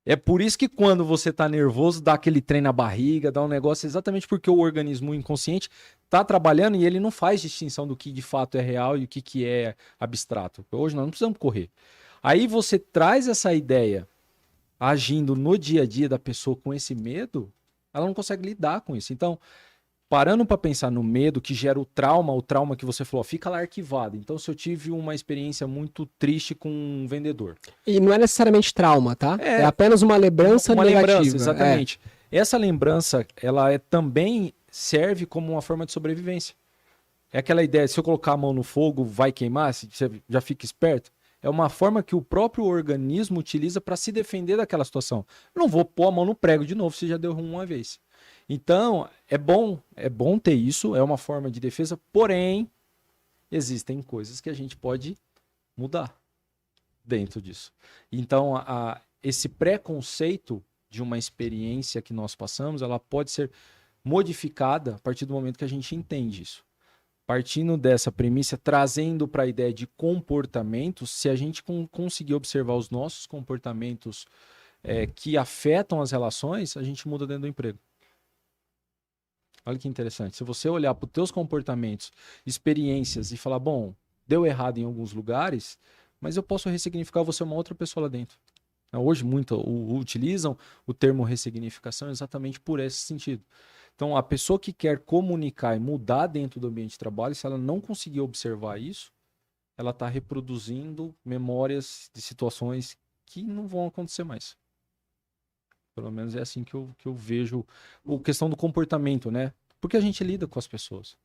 É por isso que quando você tá nervoso, dá aquele trem na barriga, dá um negócio, exatamente porque o organismo inconsciente tá trabalhando e ele não faz distinção do que de fato é real e o que é abstrato. Hoje nós não precisamos correr. Aí você traz essa ideia agindo no dia a dia da pessoa com esse medo, ela não consegue lidar com isso. Então, parando para pensar no medo que gera o trauma que você falou, fica lá arquivado. Então, se eu tive uma experiência muito triste com um vendedor. E não é necessariamente trauma, tá? É apenas uma lembrança negativa. Lembrança, exatamente. Essa lembrança, ela também serve como uma forma de sobrevivência. É aquela ideia, se eu colocar a mão no fogo, vai queimar, você já fica esperto. É uma forma que o próprio organismo utiliza para se defender daquela situação. Eu não vou pôr a mão no prego de novo, se já deu ruim uma vez. Então, é bom ter isso, é uma forma de defesa, porém, existem coisas que a gente pode mudar dentro disso. Então, esse preconceito de uma experiência que nós passamos, ela pode ser modificada a partir do momento que a gente entende isso. Partindo dessa premissa, trazendo para a ideia de comportamentos, se a gente conseguir observar os nossos comportamentos que afetam as relações, a gente muda dentro do emprego. Olha que interessante. Se você olhar para os teus comportamentos, experiências e falar, bom, deu errado em alguns lugares, mas eu posso ressignificar você uma outra pessoa lá dentro. Hoje muito utilizam o termo ressignificação exatamente por esse sentido. Então, a pessoa que quer comunicar e mudar dentro do ambiente de trabalho, se ela não conseguir observar isso, ela está reproduzindo memórias de situações que não vão acontecer mais. Pelo menos é assim que eu vejo a questão do comportamento, né? Porque a gente lida com as pessoas.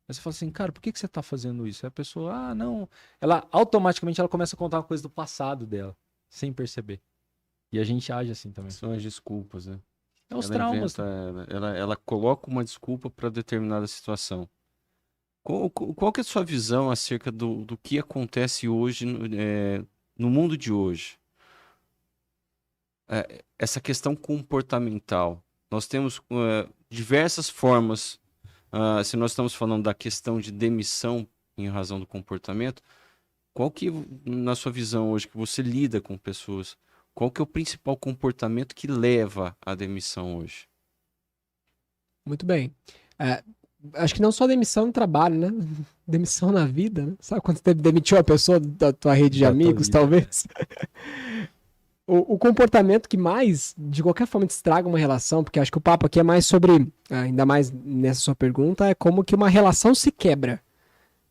Aí você fala assim, cara, por que você está fazendo isso? Aí a pessoa, não. Ela automaticamente ela começa a contar uma coisa do passado dela, sem perceber. E a gente age assim também. São as desculpas, né? É os traumas. Ela coloca uma desculpa para determinada situação. Qual que é a sua visão acerca do que acontece hoje no mundo de hoje? Essa questão comportamental. Nós temos diversas formas. Se nós estamos falando da questão de demissão em razão do comportamento, qual que, na sua visão hoje, que você lida com pessoas, qual que é o principal comportamento que leva à demissão hoje? Muito bem. Acho que não só demissão no trabalho, né? Demissão na vida, né? Sabe quando você demitiu uma pessoa da tua rede de amigos, talvez? O comportamento que mais, de qualquer forma, estraga uma relação, porque acho que o papo aqui é mais sobre, ainda mais nessa sua pergunta, é como que uma relação se quebra.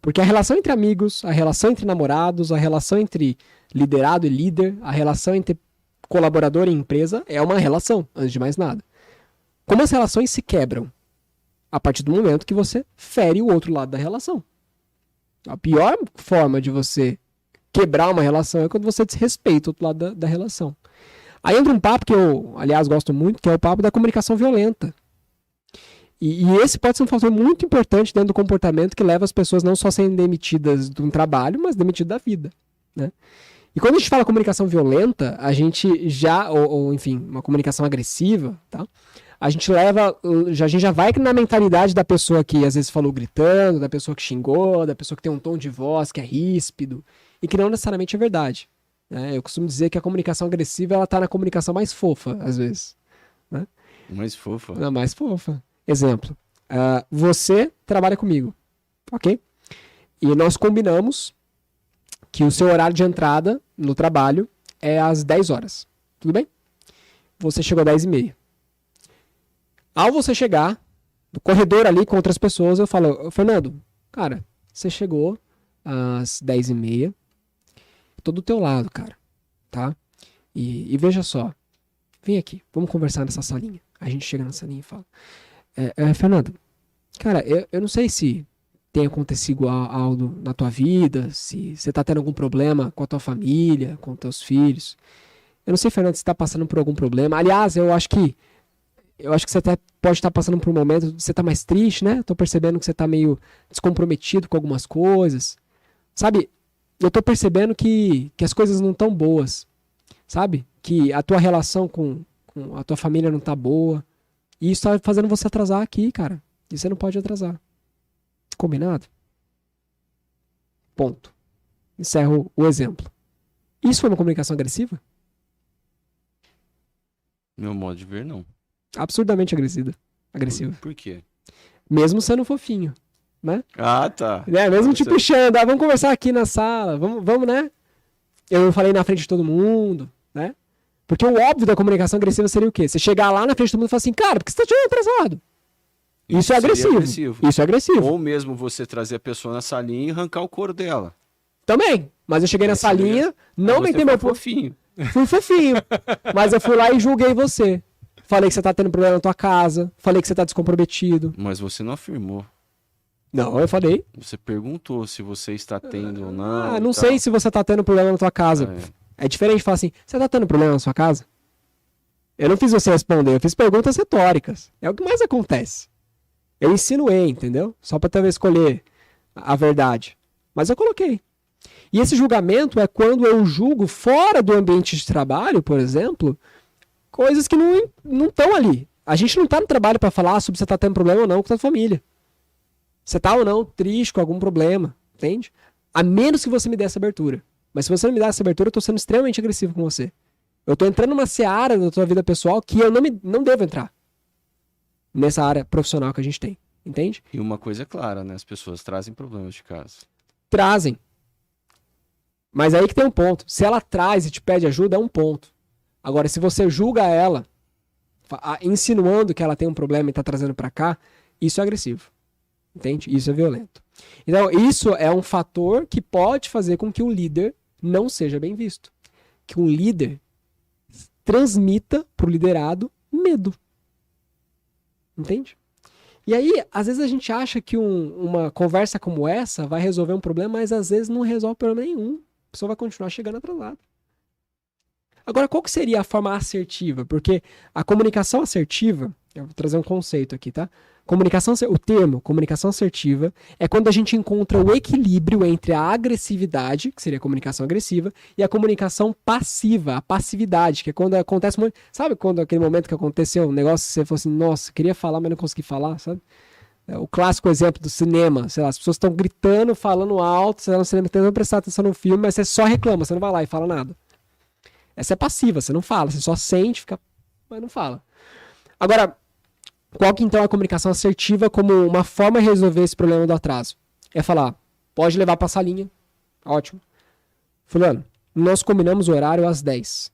Porque a relação entre amigos, a relação entre namorados, a relação entre liderado e líder, a relação entre colaborador e empresa é uma relação, antes de mais nada. Como as relações se quebram? A partir do momento que você fere o outro lado da relação. A pior forma de você quebrar uma relação é quando você desrespeita o outro lado da relação. Aí entra um papo que eu, aliás, gosto muito, que é o papo da comunicação violenta. E esse pode ser um fator muito importante dentro do comportamento que leva as pessoas não só a serem demitidas de um trabalho, mas demitidas da vida, né? E quando a gente fala comunicação violenta, a gente já, ou enfim, uma comunicação agressiva, tá? A gente já vai na mentalidade da pessoa que às vezes falou gritando, da pessoa que xingou, da pessoa que tem um tom de voz que é ríspido, e que não necessariamente é verdade, né? Eu costumo dizer que a comunicação agressiva, ela tá na comunicação mais fofa, às vezes, né? Mais fofa. Na mais fofa. Exemplo, você trabalha comigo, ok? E nós combinamos que o seu horário de entrada no trabalho é às 10 horas, tudo bem? Você chegou às 10h30. Ao você chegar no corredor ali com outras pessoas, eu falo, Fernando, cara, você chegou às 10h30, tô do teu lado, cara, tá? E veja só, vem aqui, vamos conversar nessa salinha. A gente chega na salinha e fala, Fernando, cara, eu não sei se tem acontecido algo na tua vida, se você tá tendo algum problema com a tua família, com teus filhos. Eu não sei, Fernando, se tá passando por algum problema. Aliás, eu acho que você até pode estar passando por um momento, você tá mais triste, né? Tô percebendo que você tá meio descomprometido com algumas coisas. Sabe, eu tô percebendo que as coisas não tão boas, sabe? Que a tua relação com a tua família não tá boa. E isso tá fazendo você atrasar aqui, cara. E você não pode atrasar. Combinado? Ponto. Encerro o exemplo. Isso foi uma comunicação agressiva? Meu modo de ver, não. Absurdamente agressiva. Por quê? Mesmo sendo fofinho, né? Ah, tá. Mesmo te puxando. Vamos conversar aqui na sala. Vamos, né? Eu falei na frente de todo mundo, né? Porque o óbvio da comunicação agressiva seria o quê? Você chegar lá na frente de todo mundo e falar assim, cara, por que você tá chegando atrasado? Isso é agressivo. Isso é agressivo. Ou mesmo você trazer a pessoa na salinha e arrancar o couro dela. Também. Mas eu cheguei na salinha, não aumentei meu fofinho. Fui fofinho. Mas eu fui lá e julguei você. Falei que você tá tendo problema na tua casa. Falei que você tá descomprometido. Mas você não afirmou. Não, eu falei. Você perguntou se você está tendo ou não. Não sei se você tá tendo problema na tua casa. É diferente de falar assim, você tá tendo problema na sua casa? Eu não fiz você responder, eu fiz perguntas retóricas. É o que mais acontece. Eu insinuei, entendeu? Só pra talvez escolher a verdade. Mas eu coloquei. E esse julgamento é quando eu julgo fora do ambiente de trabalho, por exemplo, coisas que não estão ali. A gente não tá no trabalho pra falar sobre se você tá tendo problema ou não com a tua família. Você tá ou não triste com algum problema, entende? A menos que você me dê essa abertura. Mas se você não me dá essa abertura, eu tô sendo extremamente agressivo com você. Eu tô entrando numa seara da tua vida pessoal que eu não devo entrar. Nessa área profissional que a gente tem. Entende? E uma coisa é clara, né? As pessoas trazem problemas de casa. Trazem. Mas aí que tem um ponto. Se ela traz e te pede ajuda, é um ponto. Agora, se você julga ela, insinuando que ela tem um problema e tá trazendo pra cá, isso é agressivo. Entende? Isso é violento. Então, isso é um fator que pode fazer com que um líder não seja bem visto. Que um líder transmita pro liderado medo. Entende? E aí, às vezes a gente acha que uma conversa como essa vai resolver um problema, mas às vezes não resolve problema nenhum. A pessoa vai continuar chegando atrasada. Agora, qual que seria a forma assertiva? Porque a comunicação assertiva, eu vou trazer um conceito aqui, tá? O termo comunicação assertiva é quando a gente encontra o equilíbrio entre a agressividade, que seria a comunicação agressiva, e a comunicação passiva, a passividade, que é quando acontece muito. Sabe quando aquele momento que aconteceu um negócio que você falou assim, nossa, queria falar, mas não consegui falar, sabe? O clássico exemplo do cinema, sei lá, as pessoas estão gritando, falando alto, você está no cinema tentando prestar atenção no filme, mas você só reclama, você não vai lá e fala nada. Essa é passiva, você não fala, você só sente, fica, mas não fala. Agora, qual que então é a comunicação assertiva como uma forma de resolver esse problema do atraso? É falar, pode levar pra salinha, ótimo. Fulano, nós combinamos o horário às 10.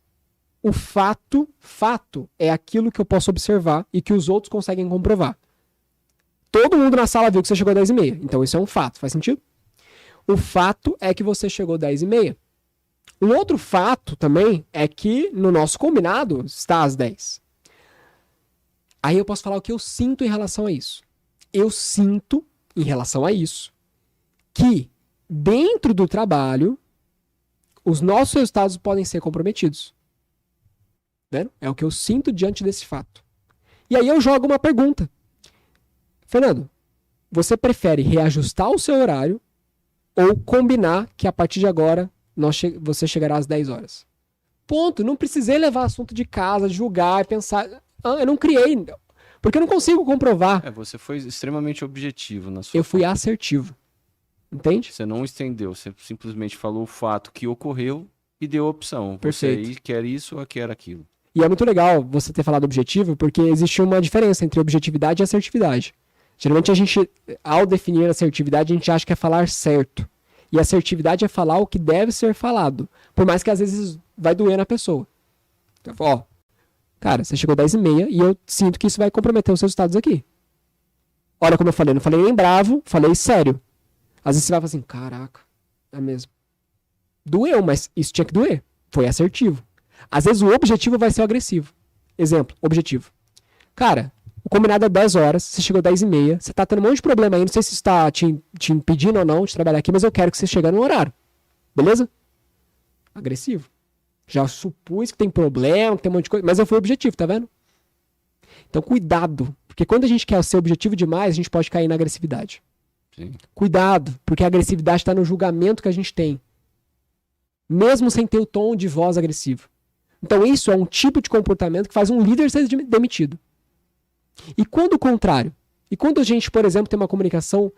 O fato é aquilo que eu posso observar e que os outros conseguem comprovar. Todo mundo na sala viu que você chegou às 10h30. Então isso é um fato. Faz sentido? O fato é que você chegou às 10h30. Um outro fato também é que no nosso combinado está às 10. Aí eu posso falar o que eu sinto em relação a isso. Eu sinto, em relação a isso, que dentro do trabalho, os nossos resultados podem ser comprometidos. Vendo? É o que eu sinto diante desse fato. E aí eu jogo uma pergunta. Fernando, você prefere reajustar o seu horário ou combinar que a partir de agora você chegará às 10 horas? Ponto. Não precisei levar assunto de casa, julgar e pensar. Eu não criei. Porque eu não consigo comprovar. Você foi extremamente objetivo na sua Eu fui assertivo. Entende? Você não estendeu, você simplesmente falou o fato que ocorreu e deu a opção. Perfeito. Você quer isso ou quer aquilo. E é muito legal você ter falado objetivo, porque existe uma diferença entre objetividade e assertividade. Geralmente a gente, ao definir assertividade, a gente acha que é falar certo. E assertividade é falar o que deve ser falado. Por mais que às vezes vai doer na pessoa. Então, ó, cara, você chegou às 10h30 e eu sinto que isso vai comprometer os seus resultados aqui. Olha como eu falei, não falei nem bravo, falei sério. Às vezes você vai falar assim, caraca, é mesmo. Doeu, mas isso tinha que doer. Foi assertivo. Às vezes o objetivo vai ser o agressivo. Exemplo, objetivo. Cara, o combinado é 10 horas, você chegou às 10h30, você tá tendo um monte de problema aí, não sei se isso tá te impedindo ou não de trabalhar aqui, mas eu quero que você chegue no horário. Beleza? Agressivo. Já supus que tem problema, que tem um monte de coisa, mas eu fui objetivo, tá vendo? Então cuidado, porque quando a gente quer ser objetivo demais, a gente pode cair na agressividade. Sim. Cuidado, porque a agressividade está no julgamento que a gente tem. Mesmo sem ter o tom de voz agressivo. Então isso é um tipo de comportamento que faz um líder ser demitido. E quando o contrário? E quando a gente, por exemplo, tem uma comunicação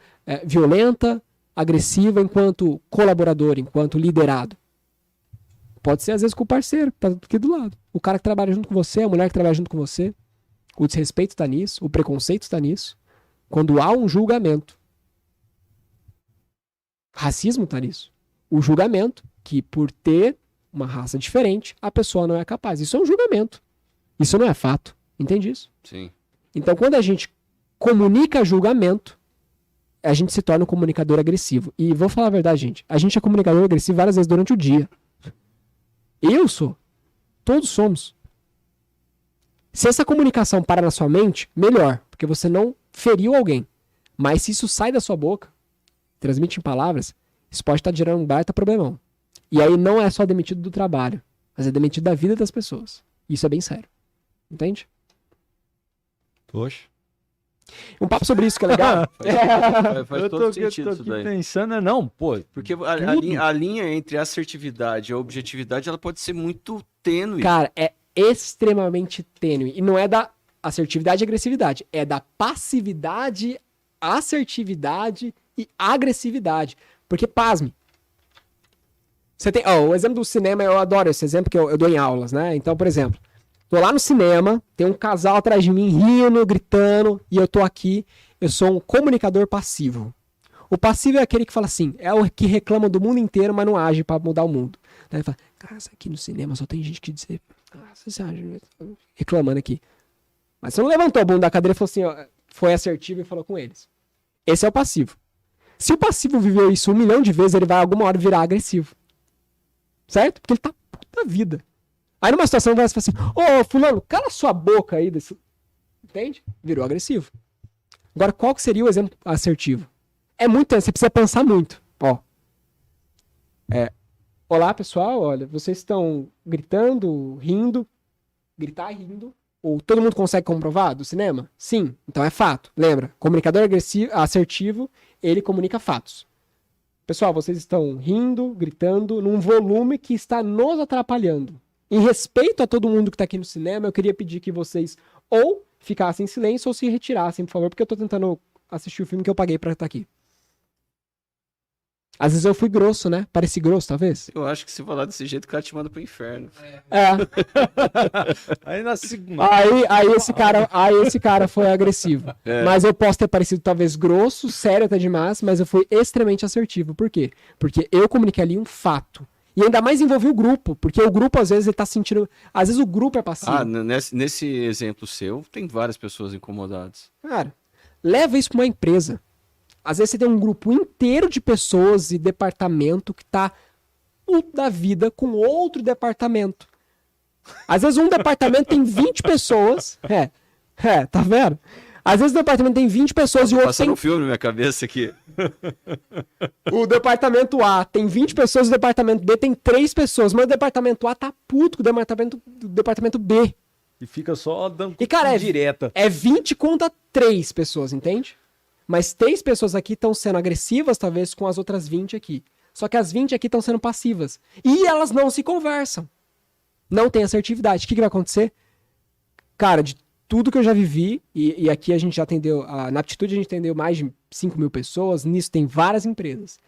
violenta, agressiva enquanto colaborador, enquanto liderado? Pode ser às vezes com o parceiro, que tá aqui do lado. O cara que trabalha junto com você, a mulher que trabalha junto com você. O desrespeito está nisso, o preconceito está nisso. Quando há um julgamento. Racismo está nisso. O julgamento, que por ter uma raça diferente, a pessoa não é capaz. Isso é um julgamento. Isso não é fato. Entende isso? Sim. Então, quando a gente comunica julgamento, a gente se torna um comunicador agressivo. E vou falar a verdade, gente. A gente é comunicador agressivo várias vezes durante o dia. Eu sou. Todos somos. Se essa comunicação para na sua mente, melhor. Porque você não feriu alguém. Mas se isso sai da sua boca, transmite em palavras, isso pode estar gerando um baita problemão. E aí não é só demitido do trabalho, mas é demitido da vida das pessoas. Isso é bem sério. Entende? Poxa. Um papo sobre isso que é legal. Faz todo sentido isso aqui daí. pensando, não, pô. Porque a linha entre a assertividade e a objetividade, ela pode ser muito tênue. Cara, é extremamente tênue. E não é da assertividade e agressividade. É da passividade, assertividade e agressividade. Porque, pasme. Você tem, o exemplo do cinema, eu adoro esse exemplo que eu dou em aulas, né? Então, por exemplo, tô lá no cinema, tem um casal atrás de mim rindo, gritando, e eu tô aqui, eu sou um comunicador passivo. O passivo é aquele que fala assim, é o que reclama do mundo inteiro, mas não age pra mudar o mundo. Daí ele fala, cara, aqui no cinema só tem gente que diz, você acha, reclamando aqui. Mas você não levantou a bunda da cadeira e falou assim, ó, foi assertivo e falou com eles. Esse é o passivo. Se o passivo viveu isso 1 milhão de vezes, ele vai alguma hora virar agressivo. Certo? Porque ele tá puta vida. Aí numa situação vai falar assim, fulano, cala sua boca aí. Entende? Virou agressivo. Agora, qual que seria o exemplo assertivo? É muito, você precisa pensar muito. Olá, pessoal, olha, vocês estão gritando, rindo, gritar rindo. Ou todo mundo consegue comprovar do cinema? Sim, então é fato. Lembra, comunicador agressivo, assertivo, ele comunica fatos. Pessoal, vocês estão rindo, gritando, num volume que está nos atrapalhando. Em respeito a todo mundo que está aqui no cinema, eu queria pedir que vocês ou ficassem em silêncio ou se retirassem, por favor, porque eu estou tentando assistir o filme que eu paguei para estar aqui. Às vezes eu fui grosso, né? Pareci grosso, talvez. Eu acho que se falar desse jeito, o cara te manda pro inferno. Aí na segunda. Aí esse cara foi agressivo. Mas eu posso ter parecido talvez grosso, sério até demais, mas eu fui extremamente assertivo. Por quê? Porque eu comuniquei ali um fato. E ainda mais envolver o grupo, porque o grupo às vezes ele tá sentindo... Às vezes o grupo é passivo. Nesse exemplo seu, tem várias pessoas incomodadas. Cara, leva isso pra uma empresa. Às vezes você tem um grupo inteiro de pessoas e departamento que tá puto da vida com outro departamento. Às vezes um departamento tem 20 pessoas. Tá vendo? Às vezes o departamento tem 20 pessoas e o outro Passando tem... um filme na minha cabeça aqui. O departamento A tem 20 pessoas, o departamento B tem 3 pessoas, mas o departamento A tá puto com o departamento B. E fica só dando E, cara, direta. É 20 contra 3 pessoas, entende? Mas 3 pessoas aqui estão sendo agressivas, talvez, com as outras 20 aqui. Só que as 20 aqui estão sendo passivas. E elas não se conversam. Não tem assertividade. O que vai acontecer? Cara, de tudo que eu já vivi, e aqui a gente já atendeu, na Aptitude a gente atendeu mais de 5 mil pessoas, nisso tem várias empresas.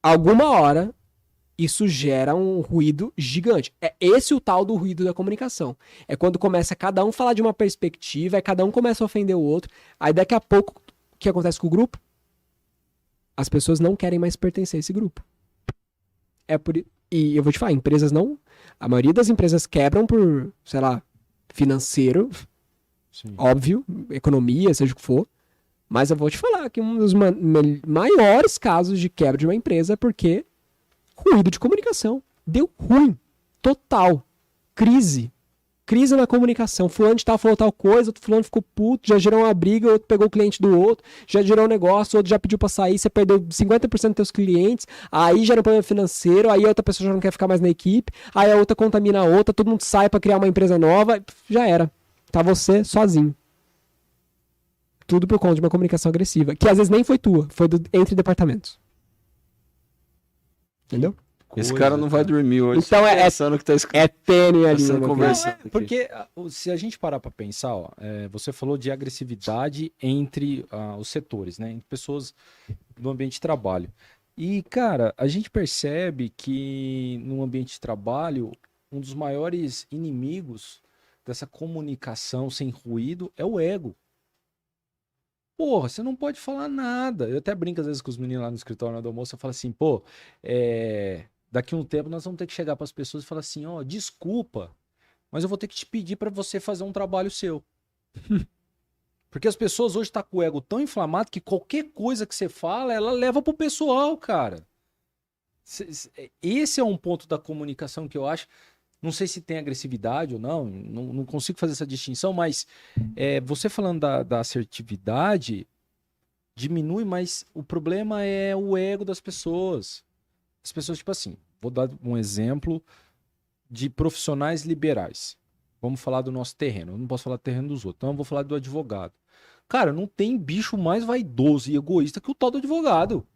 Alguma hora, isso gera um ruído gigante. É esse o tal do ruído da comunicação. É quando começa cada um falar de uma perspectiva, aí cada um começa a ofender o outro, aí daqui a pouco, o que acontece com o grupo? As pessoas não querem mais pertencer a esse grupo. E eu vou te falar, empresas não... A maioria das empresas quebram por, sei lá, financeiro... Sim. Óbvio, economia, seja o que for. Mas eu vou te falar que um dos maiores casos de quebra de uma empresa é porque ruído de comunicação. Deu ruim. Total. Crise. Crise na comunicação. Fulano de tal falou tal coisa, outro fulano ficou puto, já gerou uma briga, outro pegou o cliente do outro, já gerou um negócio, outro já pediu pra sair, você perdeu 50% dos teus clientes, aí gera um problema financeiro, aí a outra pessoa já não quer ficar mais na equipe, aí a outra contamina a outra, todo mundo sai pra criar uma empresa nova, já era. Tá você sozinho. Tudo por conta de uma comunicação agressiva. Que às vezes nem foi tua, foi entre departamentos. Entendeu? Esse cara não vai dormir hoje. Então pensando que tá é tênue ali. sendo meu conversado. filho. Porque se a gente parar para pensar, ó, você falou de agressividade entre os setores, né? Entre pessoas do ambiente de trabalho. E, cara, a gente percebe que no ambiente de trabalho, um dos maiores inimigos dessa comunicação sem ruído é o ego. Porra, você não pode falar nada. Eu até brinco às vezes com os meninos lá no escritório do almoço, eu falo assim, daqui a um tempo nós vamos ter que chegar para as pessoas e falar assim, ó, desculpa, mas eu vou ter que te pedir para você fazer um trabalho seu. Porque as pessoas hoje estão com o ego tão inflamado que qualquer coisa que você fala, ela leva pro pessoal, cara. Esse é um ponto da comunicação que eu acho. Não sei se tem agressividade ou não consigo fazer essa distinção, mas você falando da assertividade diminui, mas o problema é o ego das pessoas. As pessoas, tipo assim, vou dar um exemplo de profissionais liberais. Vamos falar do nosso terreno, eu não posso falar do terreno dos outros, então eu vou falar do advogado. Cara, não tem bicho mais vaidoso e egoísta que o tal do advogado.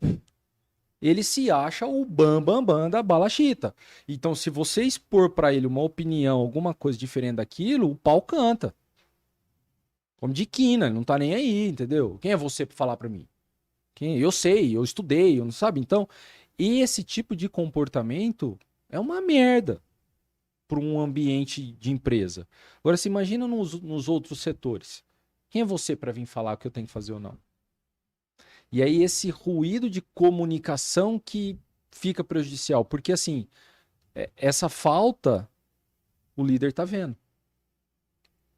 Ele se acha o bam da bala chita. Então, se você expor pra ele uma opinião, alguma coisa diferente daquilo, o pau canta. Como de quina, ele não tá nem aí, entendeu? Quem é você pra falar pra mim? Eu sei, eu estudei, eu não sabe? Então, esse tipo de comportamento é uma merda para um ambiente de empresa. Agora, se imagina nos outros setores. Quem é você para vir falar o que eu tenho que fazer ou não? E aí esse ruído de comunicação que fica prejudicial. Porque assim, essa falta o líder tá vendo.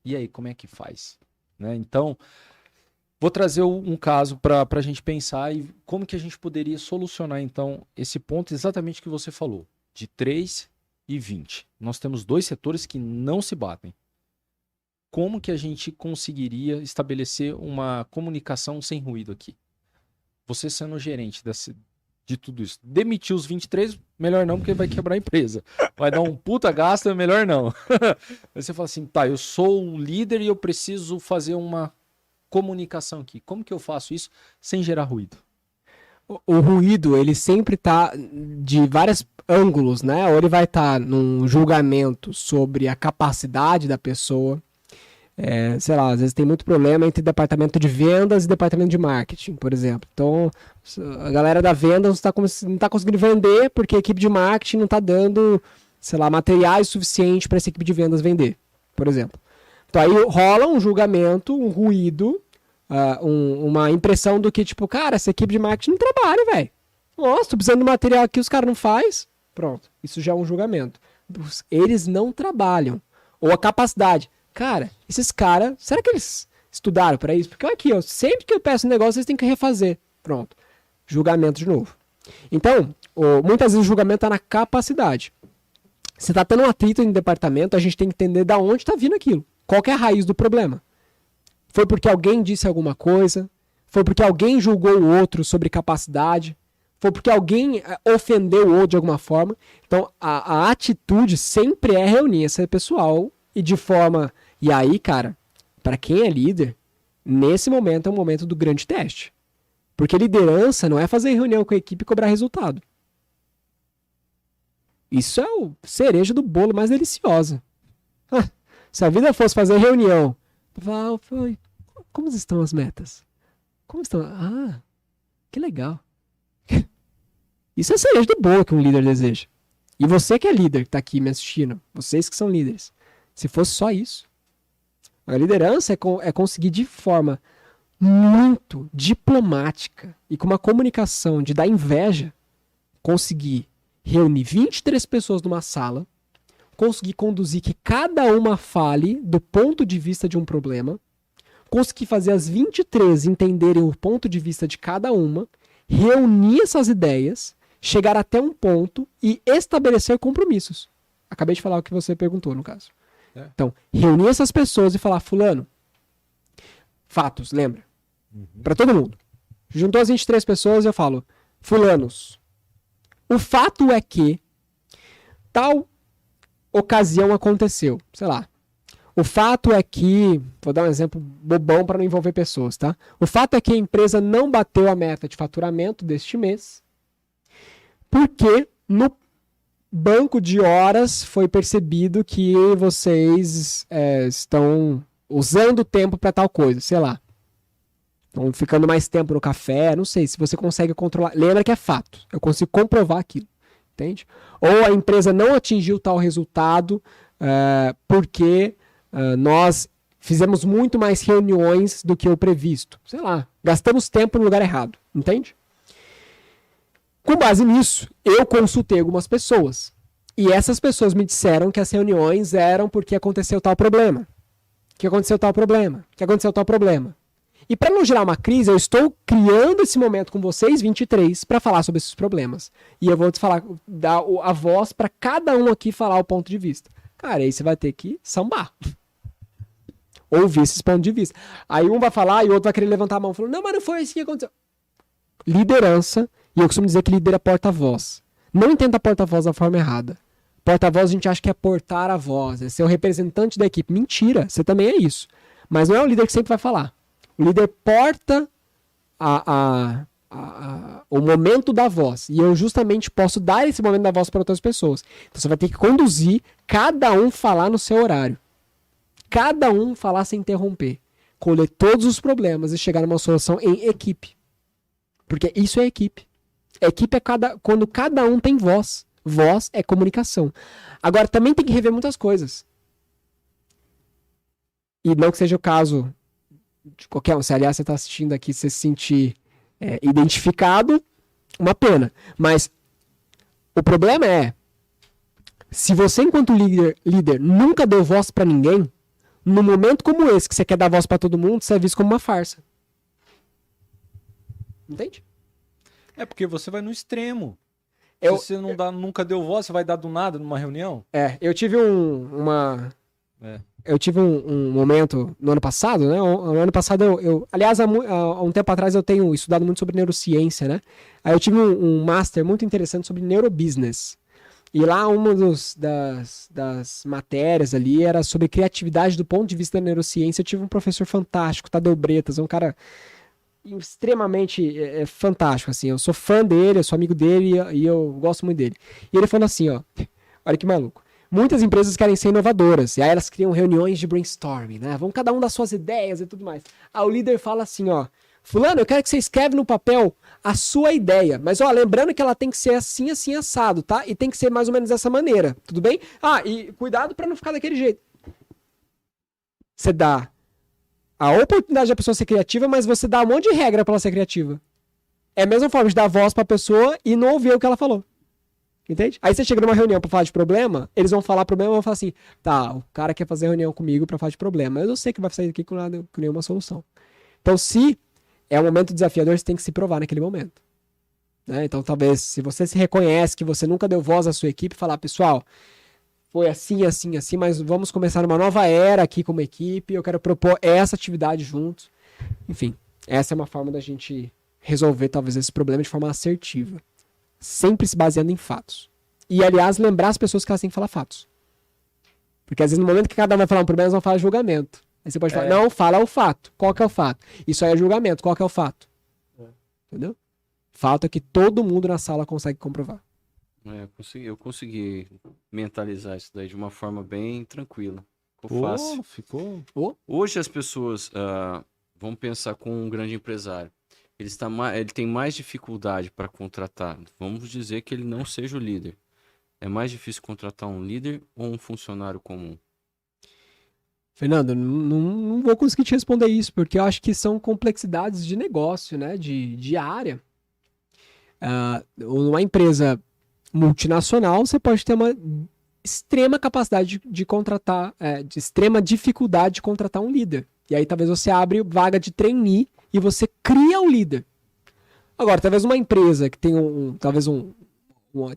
E aí, como é que faz? Né? Então, vou trazer um caso para a gente pensar e como que a gente poderia solucionar então esse ponto exatamente que você falou. De 3 e 20. Nós temos 2 setores que não se batem. Como que a gente conseguiria estabelecer uma comunicação sem ruído aqui? Você sendo o gerente de tudo isso. Demitir os 23, melhor não, porque vai quebrar a empresa. Vai dar um puta gasto, é melhor não. Aí você fala assim, tá, eu sou um líder e eu preciso fazer uma comunicação aqui. Como que eu faço isso sem gerar ruído? O ruído, ele sempre tá de vários ângulos, né? Ou ele vai estar num julgamento sobre a capacidade da pessoa. Sei lá, às vezes tem muito problema entre departamento de vendas e departamento de marketing, por exemplo. Então, a galera da venda não tá conseguindo vender porque a equipe de marketing não tá dando, sei lá, materiais suficientes para essa equipe de vendas vender, por exemplo. Então aí rola um julgamento, um ruído, uma impressão do que, tipo, cara, essa equipe de marketing não trabalha, velho. Nossa, tô precisando de material aqui, os caras não faz. Pronto. Isso já é um julgamento. Eles não trabalham. Ou a capacidade. Cara, esses caras, será que eles estudaram para isso? Porque aqui, ó, sempre que eu peço um negócio, eles têm que refazer. Pronto. Julgamento de novo. Então, muitas vezes o julgamento está na capacidade. Se está tendo um atrito em departamento, a gente tem que entender de onde está vindo aquilo. Qual que é a raiz do problema? Foi porque alguém disse alguma coisa? Foi porque alguém julgou o outro sobre capacidade? Foi porque alguém ofendeu o outro de alguma forma? Então, a atitude sempre é reunir esse pessoal e de forma... E aí, cara, para quem é líder, nesse momento é o momento do grande teste. Porque liderança não é fazer reunião com a equipe e cobrar resultado. Isso é o cereja do bolo mais deliciosa. Se a vida fosse fazer reunião, como estão as metas? Como estão? Ah, que legal. Isso é cereja do bolo que um líder deseja. E você que é líder, que está aqui me assistindo, vocês que são líderes, se fosse só isso. A liderança é conseguir de forma muito diplomática e com uma comunicação de dar inveja, conseguir reunir 23 pessoas numa sala, conseguir conduzir que cada uma fale do ponto de vista de um problema, conseguir fazer as 23 entenderem o ponto de vista de cada uma, reunir essas ideias, chegar até um ponto e estabelecer compromissos. Acabei de falar o que você perguntou, no caso. Então, reunir essas pessoas e falar, fulano, fatos, lembra? Para todo mundo. Juntou as 23 pessoas, eu falo, fulanos, o fato é que tal ocasião aconteceu, sei lá. O fato é que, vou dar um exemplo bobão para não envolver pessoas, tá? O fato é que a empresa não bateu a meta de faturamento deste mês, porque no banco de horas foi percebido que vocês estão usando tempo para tal coisa, sei lá. Estão ficando mais tempo no café, não sei, se você consegue controlar. Lembra que é fato, eu consigo comprovar aquilo, entende? Ou a empresa não atingiu tal resultado porque nós fizemos muito mais reuniões do que o previsto. Sei lá, gastamos tempo no lugar errado, entende? Com base nisso, eu consultei algumas pessoas. E essas pessoas me disseram que as reuniões eram porque aconteceu tal problema. Que aconteceu tal problema. Que aconteceu tal problema. E para não gerar uma crise, eu estou criando esse momento com vocês, 23, para falar sobre esses problemas. E eu vou te falar, dar a voz para cada um aqui falar o ponto de vista. Cara, aí você vai ter que sambar. Ouvir esses pontos de vista. Aí um vai falar e o outro vai querer levantar a mão. Falando, não, mas não foi assim que aconteceu. Liderança, e eu costumo dizer que líder é porta-voz. Não entenda porta-voz da forma errada. Porta-voz a gente acha que é portar a voz, é ser o representante da equipe. Mentira, você também é isso. Mas não é o líder que sempre vai falar. O líder porta o momento da voz. E eu justamente posso dar esse momento da voz para outras pessoas. Então você vai ter que conduzir, cada um falar no seu horário. Cada um falar sem interromper. Colher todos os problemas e chegar numa solução em equipe. Porque isso é equipe. Equipe é quando cada um tem voz. Voz é comunicação. Agora, também tem que rever muitas coisas. E não que seja o caso de qualquer um. Se, aliás, você está assistindo aqui, você se sentir identificado, uma pena. Mas o problema é, se você, enquanto líder nunca deu voz para ninguém, num momento como esse, que você quer dar voz para todo mundo, você é visto como uma farsa. Entende? É porque você vai no extremo. Se você nunca deu voz, você vai dar do nada numa reunião? Eu tive Eu tive um momento no ano passado, né? No ano passado aliás, há um tempo atrás eu tenho estudado muito sobre neurociência, né? Aí eu tive um master muito interessante sobre neurobusiness. E lá uma das matérias ali era sobre criatividade do ponto de vista da neurociência. Eu tive um professor fantástico, Tadeu Bretas, um cara extremamente fantástico, assim. Eu sou fã dele, eu sou amigo dele e eu gosto muito dele. E ele falou assim, ó, olha que maluco. Muitas empresas querem ser inovadoras, e aí elas criam reuniões de brainstorming, né? Vão cada um dar suas ideias e tudo mais. Aí o líder fala assim, ó, fulano, eu quero que você escreve no papel a sua ideia, mas ó, lembrando que ela tem que ser assim, assim, assado, tá? E tem que ser mais ou menos dessa maneira, tudo bem? Ah, e cuidado pra não ficar daquele jeito. Você dá a oportunidade da pessoa ser criativa, mas você dá um monte de regra pra ela ser criativa. É a mesma forma de dar voz pra pessoa e não ouvir o que ela falou. Entende? Aí você chega numa reunião pra falar de problema, eles vão falar problema e vão falar assim, tá, o cara quer fazer reunião comigo pra falar de problema, mas eu sei que vai sair daqui com nenhuma solução. Então, se é um momento desafiador, você tem que se provar naquele momento. Né? Então, talvez, se você se reconhece que você nunca deu voz à sua equipe, falar, pessoal, foi assim, assim, assim, mas vamos começar uma nova era aqui como equipe, eu quero propor essa atividade juntos. Enfim, essa é uma forma da gente resolver, talvez, esse problema de forma assertiva. Sempre se baseando em fatos. E, aliás, lembrar as pessoas que elas têm que falar fatos. Porque, às vezes, no momento que cada um vai falar um problema, eles vão falar julgamento. Aí você pode falar, não, fala o fato. Qual que é o fato? Isso aí é julgamento. Qual que é o fato? Entendeu? Fato é que todo mundo na sala consegue comprovar. Eu consegui mentalizar isso daí de uma forma bem tranquila. Ficou fácil. Hoje as pessoas vão pensar com um grande empresário. Ele tem mais dificuldade para contratar. Vamos dizer que ele não seja o líder. É mais difícil contratar um líder ou um funcionário comum? Fernando, não vou conseguir te responder isso, porque eu acho que são complexidades de negócio, né? De área. Numa empresa multinacional, você pode ter uma extrema capacidade de contratar, de extrema dificuldade de contratar um líder. E aí talvez você abre vaga de trainee e você cria um líder. Agora, talvez uma empresa que tem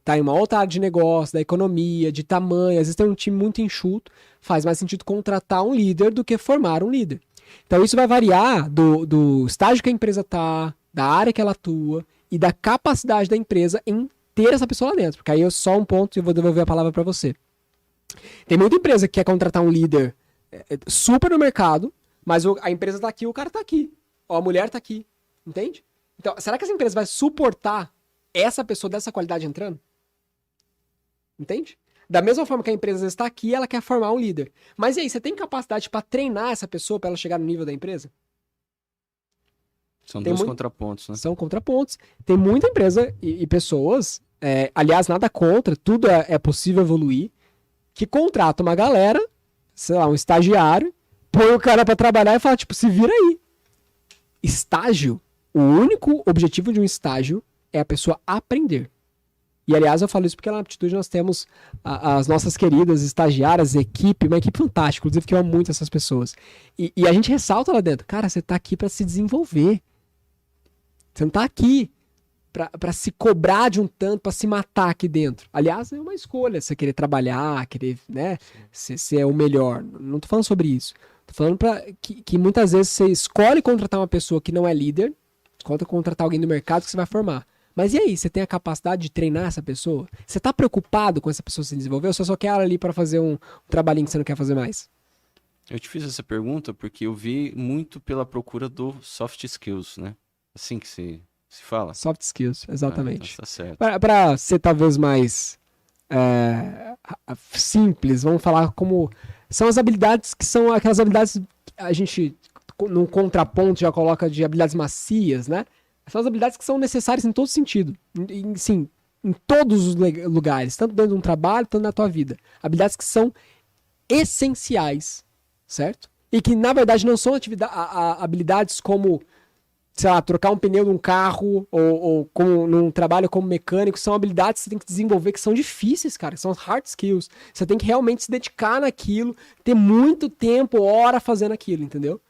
tá em uma outra área de negócio, da economia, de tamanho, às vezes tem um time muito enxuto, faz mais sentido contratar um líder do que formar um líder. Então isso vai variar do estágio que a empresa tá, da área que ela atua e da capacidade da empresa em ter essa pessoa lá dentro. Porque aí é só um ponto e eu vou devolver a palavra para você. Tem muita empresa que quer contratar um líder super no mercado, mas a empresa tá aqui, o cara tá aqui. Ou a mulher tá aqui. Entende? Então, será que essa empresa vai suportar essa pessoa dessa qualidade entrando? Entende? Da mesma forma que a empresa está aqui, ela quer formar um líder. Mas e aí, você tem capacidade para treinar essa pessoa para ela chegar no nível da empresa? São dois contrapontos, né? São contrapontos. Tem muita empresa e pessoas, aliás, nada contra, tudo é possível evoluir, que contrata uma galera, sei lá, um estagiário, põe o cara para trabalhar e fala, tipo, se vira aí. Estágio, o único objetivo de um estágio é a pessoa aprender. E, aliás, eu falo isso porque lá na Aptitude nós temos as nossas queridas estagiárias, equipe, uma equipe fantástica, inclusive que eu amo muito essas pessoas. E a gente ressalta lá dentro, cara, você tá aqui para se desenvolver. Você não tá aqui pra se cobrar de um tanto, pra se matar aqui dentro. Aliás, é uma escolha, você querer trabalhar, querer, né, ser o melhor. Não tô falando sobre isso. Tô falando que muitas vezes você escolhe contratar uma pessoa que não é líder, escolhe contratar alguém do mercado que você vai formar. Mas e aí, você tem a capacidade de treinar essa pessoa? Você tá preocupado com essa pessoa se desenvolver ou você só quer ela ali para fazer um trabalhinho que você não quer fazer mais? Eu te fiz essa pergunta porque eu vi muito pela procura do soft skills, né? Assim que se fala? Soft skills, exatamente. Então tá certo. Para ser talvez mais simples, vamos falar como... São as habilidades que são aquelas habilidades que a gente, num contraponto, já coloca de habilidades macias, né? São as habilidades que são necessárias em todo sentido. Sim, em todos os lugares. Tanto dentro de um trabalho, tanto na tua vida. Habilidades que são essenciais, certo? E que, na verdade, não são habilidades como, sei lá, trocar um pneu de um carro ou como, num trabalho como mecânico. São habilidades que você tem que desenvolver que são difíceis, cara. São hard skills. Você tem que realmente se dedicar naquilo, ter muito tempo, hora fazendo aquilo, entendeu?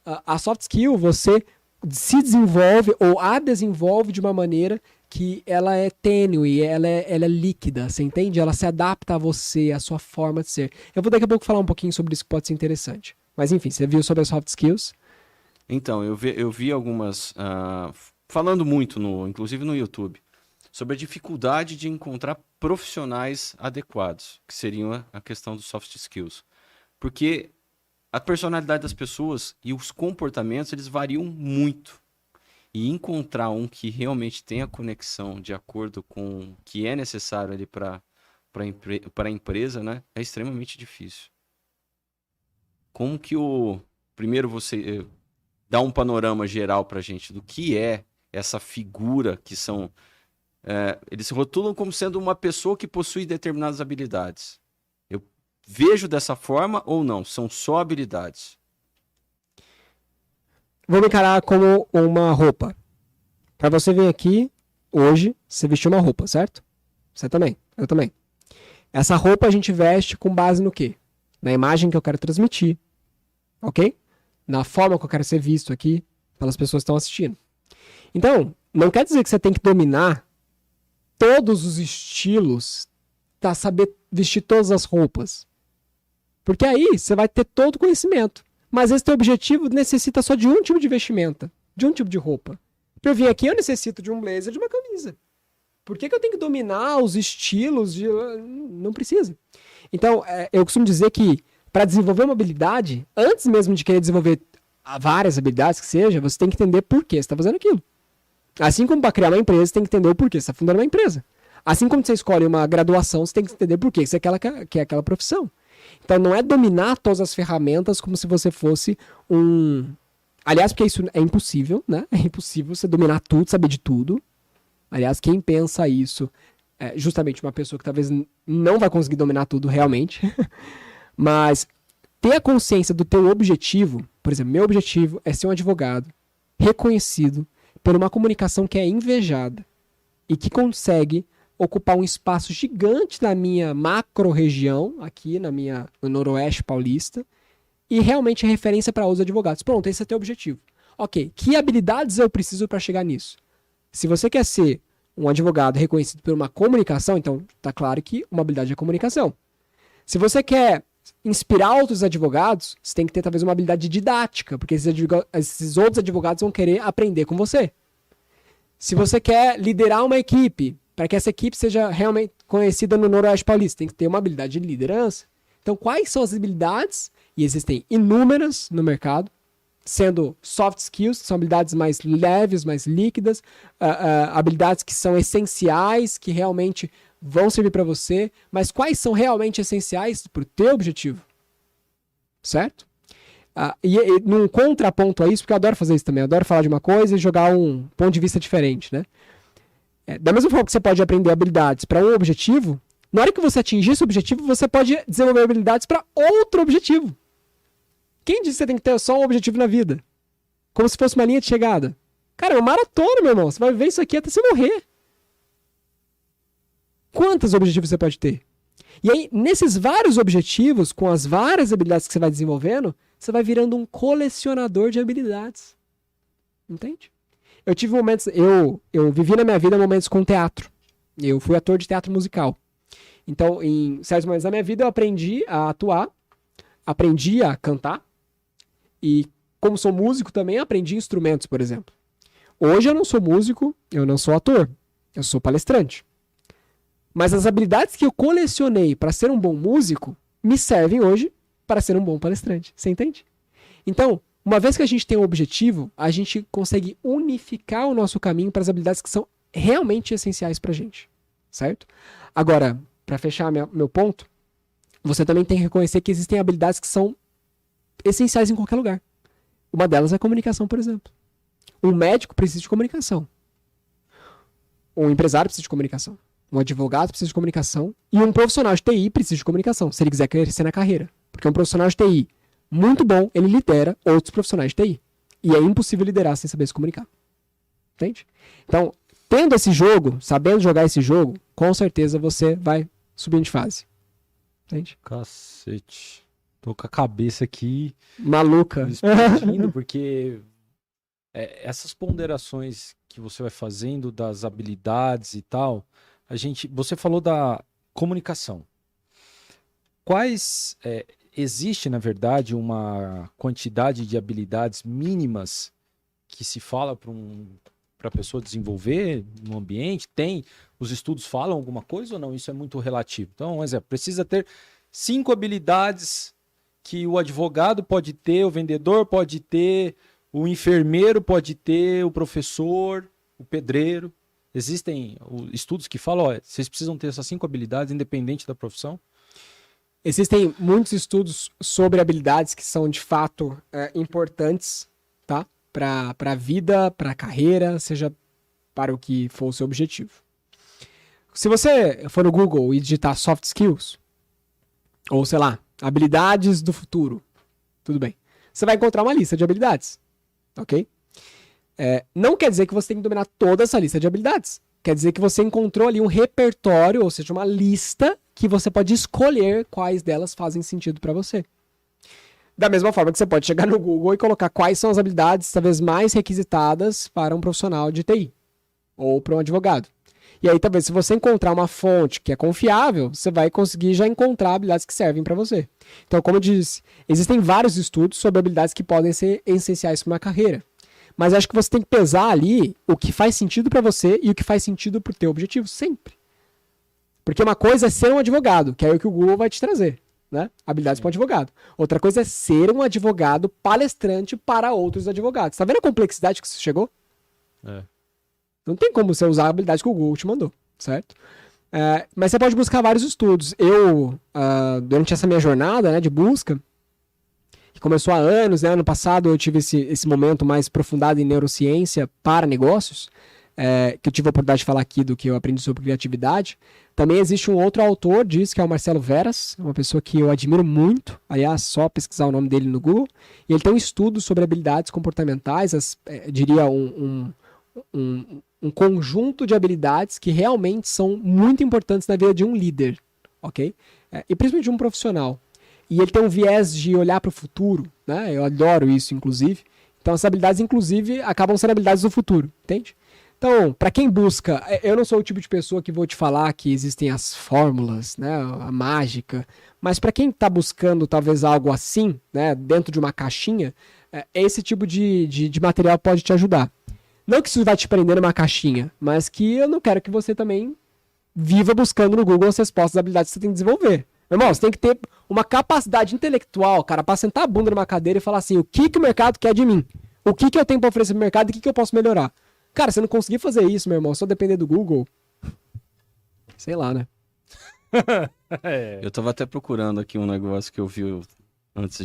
A soft skill, você se desenvolve ou a desenvolve de uma maneira que ela é tênue, ela é líquida, você entende? Ela se adapta a você, a sua forma de ser. Eu vou daqui a pouco falar um pouquinho sobre isso que pode ser interessante. Mas enfim, você viu sobre as soft skills? Então, eu vi algumas, falando muito, inclusive no YouTube, sobre a dificuldade de encontrar profissionais adequados, que seriam a questão dos soft skills. Porque a personalidade das pessoas e os comportamentos, eles variam muito. E encontrar um que realmente tenha conexão de acordo com o que é necessário ali para a empresa, né, é extremamente difícil. Como que primeiro você dá um panorama geral para a gente do que é essa figura que são... eles se rotulam como sendo uma pessoa que possui determinadas habilidades. Vejo dessa forma ou não? São só habilidades? Vamos encarar como uma roupa. Para você vir aqui, hoje, você vestiu uma roupa, certo? Você também, eu também. Essa roupa a gente veste com base no quê? Na imagem que eu quero transmitir, ok? Na forma que eu quero ser visto aqui pelas pessoas que estão assistindo. Então, não quer dizer que você tem que dominar todos os estilos, tá? Saber vestir todas as roupas. Porque aí você vai ter todo o conhecimento. Mas esse teu objetivo necessita só de um tipo de vestimenta, de um tipo de roupa. Para eu vir aqui, eu necessito de um blazer e de uma camisa. Por que eu tenho que dominar os estilos? Não precisa. Então, eu costumo dizer que para desenvolver uma habilidade, antes mesmo de querer desenvolver várias habilidades que seja, você tem que entender por que você está fazendo aquilo. Assim como para criar uma empresa, você tem que entender o porquê você está fundando uma empresa. Assim como você escolhe uma graduação, você tem que entender por que você quer aquela profissão. Então, não é dominar todas as ferramentas como se você fosse um... Aliás, porque isso é impossível, né? É impossível você dominar tudo, saber de tudo. Aliás, quem pensa isso é justamente uma pessoa que talvez não vai conseguir dominar tudo realmente. Mas ter a consciência do teu objetivo, por exemplo, meu objetivo é ser um advogado reconhecido por uma comunicação que é invejada e que consegue ocupar um espaço gigante na minha macro-região, aqui no Noroeste Paulista, e realmente é referência para outros advogados. Pronto, esse é o teu objetivo. Ok, que habilidades eu preciso para chegar nisso? Se você quer ser um advogado reconhecido por uma comunicação, então está claro que uma habilidade é comunicação. Se você quer inspirar outros advogados, você tem que ter talvez uma habilidade didática, porque esses outros advogados vão querer aprender com você. Se você quer liderar uma equipe, para que essa equipe seja realmente conhecida no Noroeste Paulista, tem que ter uma habilidade de liderança. Então, quais são as habilidades? E existem inúmeras no mercado, sendo soft skills, que são habilidades mais leves, mais líquidas, habilidades que são essenciais, que realmente vão servir para você, mas quais são realmente essenciais para o teu objetivo? Certo? E num contraponto a isso, porque eu adoro fazer isso também, eu adoro falar de uma coisa e jogar um ponto de vista diferente, né? Da mesma forma que você pode aprender habilidades para um objetivo, na hora que você atingir esse objetivo, você pode desenvolver habilidades para outro objetivo. Quem disse que você tem que ter só um objetivo na vida? Como se fosse uma linha de chegada. Cara, é uma maratona, meu irmão. Você vai viver isso aqui até você morrer. Quantos objetivos você pode ter? E aí, nesses vários objetivos, com as várias habilidades que você vai desenvolvendo, você vai virando um colecionador de habilidades. Entende? Eu tive momentos... Eu vivi na minha vida momentos com teatro. Eu fui ator de teatro musical. Então, em certos momentos da minha vida, eu aprendi a atuar, aprendi a cantar, e como sou músico também, aprendi instrumentos, por exemplo. Hoje eu não sou músico, eu não sou ator, eu sou palestrante. Mas as habilidades que eu colecionei para ser um bom músico me servem hoje para ser um bom palestrante. Você entende? Então, uma vez que a gente tem um objetivo, a gente consegue unificar o nosso caminho para as habilidades que são realmente essenciais para a gente. Certo? Agora, para fechar meu ponto, você também tem que reconhecer que existem habilidades que são essenciais em qualquer lugar. Uma delas é a comunicação, por exemplo. Um médico precisa de comunicação. Um empresário precisa de comunicação. Um advogado precisa de comunicação. E um profissional de TI precisa de comunicação, se ele quiser crescer na carreira. Porque um profissional de TI muito bom, ele lidera outros profissionais de TI. E é impossível liderar sem saber se comunicar. Entende? Então, tendo esse jogo, sabendo jogar esse jogo, com certeza você vai subindo de fase. Entende? Cacete. Tô com a cabeça aqui maluca. explodindo, porque essas ponderações que você vai fazendo das habilidades e tal, você falou da comunicação. Existe, na verdade, uma quantidade de habilidades mínimas que se fala para a pessoa desenvolver no ambiente? Os estudos falam alguma coisa ou não? Isso é muito relativo. Então, um exemplo, precisa ter 5 habilidades que o advogado pode ter, o vendedor pode ter, o enfermeiro pode ter, o professor, o pedreiro. Existem estudos que falam, vocês precisam ter essas 5 habilidades independente da profissão? Existem muitos estudos sobre habilidades que são de fato importantes, tá? Para a vida, para a carreira, seja para o que for o seu objetivo. Se você for no Google e digitar soft skills, ou sei lá, habilidades do futuro, tudo bem. Você vai encontrar uma lista de habilidades, ok? Não quer dizer que você tem que dominar toda essa lista de habilidades. Quer dizer que você encontrou ali um repertório, ou seja, uma lista que você pode escolher quais delas fazem sentido para você. Da mesma forma que você pode chegar no Google e colocar quais são as habilidades talvez mais requisitadas para um profissional de TI ou para um advogado. E aí, talvez, se você encontrar uma fonte que é confiável, você vai conseguir já encontrar habilidades que servem para você. Então, como eu disse, existem vários estudos sobre habilidades que podem ser essenciais para uma carreira. Mas acho que você tem que pesar ali o que faz sentido para você e o que faz sentido para o teu objetivo, sempre. Porque uma coisa é ser um advogado, que é o que o Google vai te trazer, né? Habilidades para um advogado. Outra coisa é ser um advogado palestrante para outros advogados. Tá vendo a complexidade que você chegou? É. Não tem como você usar a habilidade que o Google te mandou, certo? Mas você pode buscar vários estudos. Eu, durante essa minha jornada, né, de busca, que começou há anos, né, ano passado eu tive esse momento mais aprofundado em neurociência para negócios, que eu tive a oportunidade de falar aqui do que eu aprendi sobre criatividade. Também existe um outro autor disso, que é o Marcelo Veras, uma pessoa que eu admiro muito, aliás, só pesquisar o nome dele no Google, e ele tem um estudo sobre habilidades comportamentais, diria um conjunto de habilidades que realmente são muito importantes na vida de um líder, ok? E principalmente de um profissional. E ele tem um viés de olhar para o futuro, né? Eu adoro isso, inclusive. Então, essas habilidades, inclusive, acabam sendo habilidades do futuro, entende? Então, para quem busca, eu não sou o tipo de pessoa que vou te falar que existem as fórmulas, né? A mágica. Mas para quem está buscando talvez algo assim, né? Dentro de uma caixinha, esse tipo de material pode te ajudar. Não que isso vai te prender numa caixinha, mas que eu não quero que você também viva buscando no Google as respostas das habilidades que você tem que desenvolver. Meu irmão, você tem que ter uma capacidade intelectual, cara, para sentar a bunda numa cadeira e falar assim, o que o mercado quer de mim? O que eu tenho para oferecer pro mercado e o que eu posso melhorar? Cara, se eu não conseguir fazer isso, meu irmão, só depender do Google, sei lá, né? Eu tava até procurando aqui um negócio que eu vi antes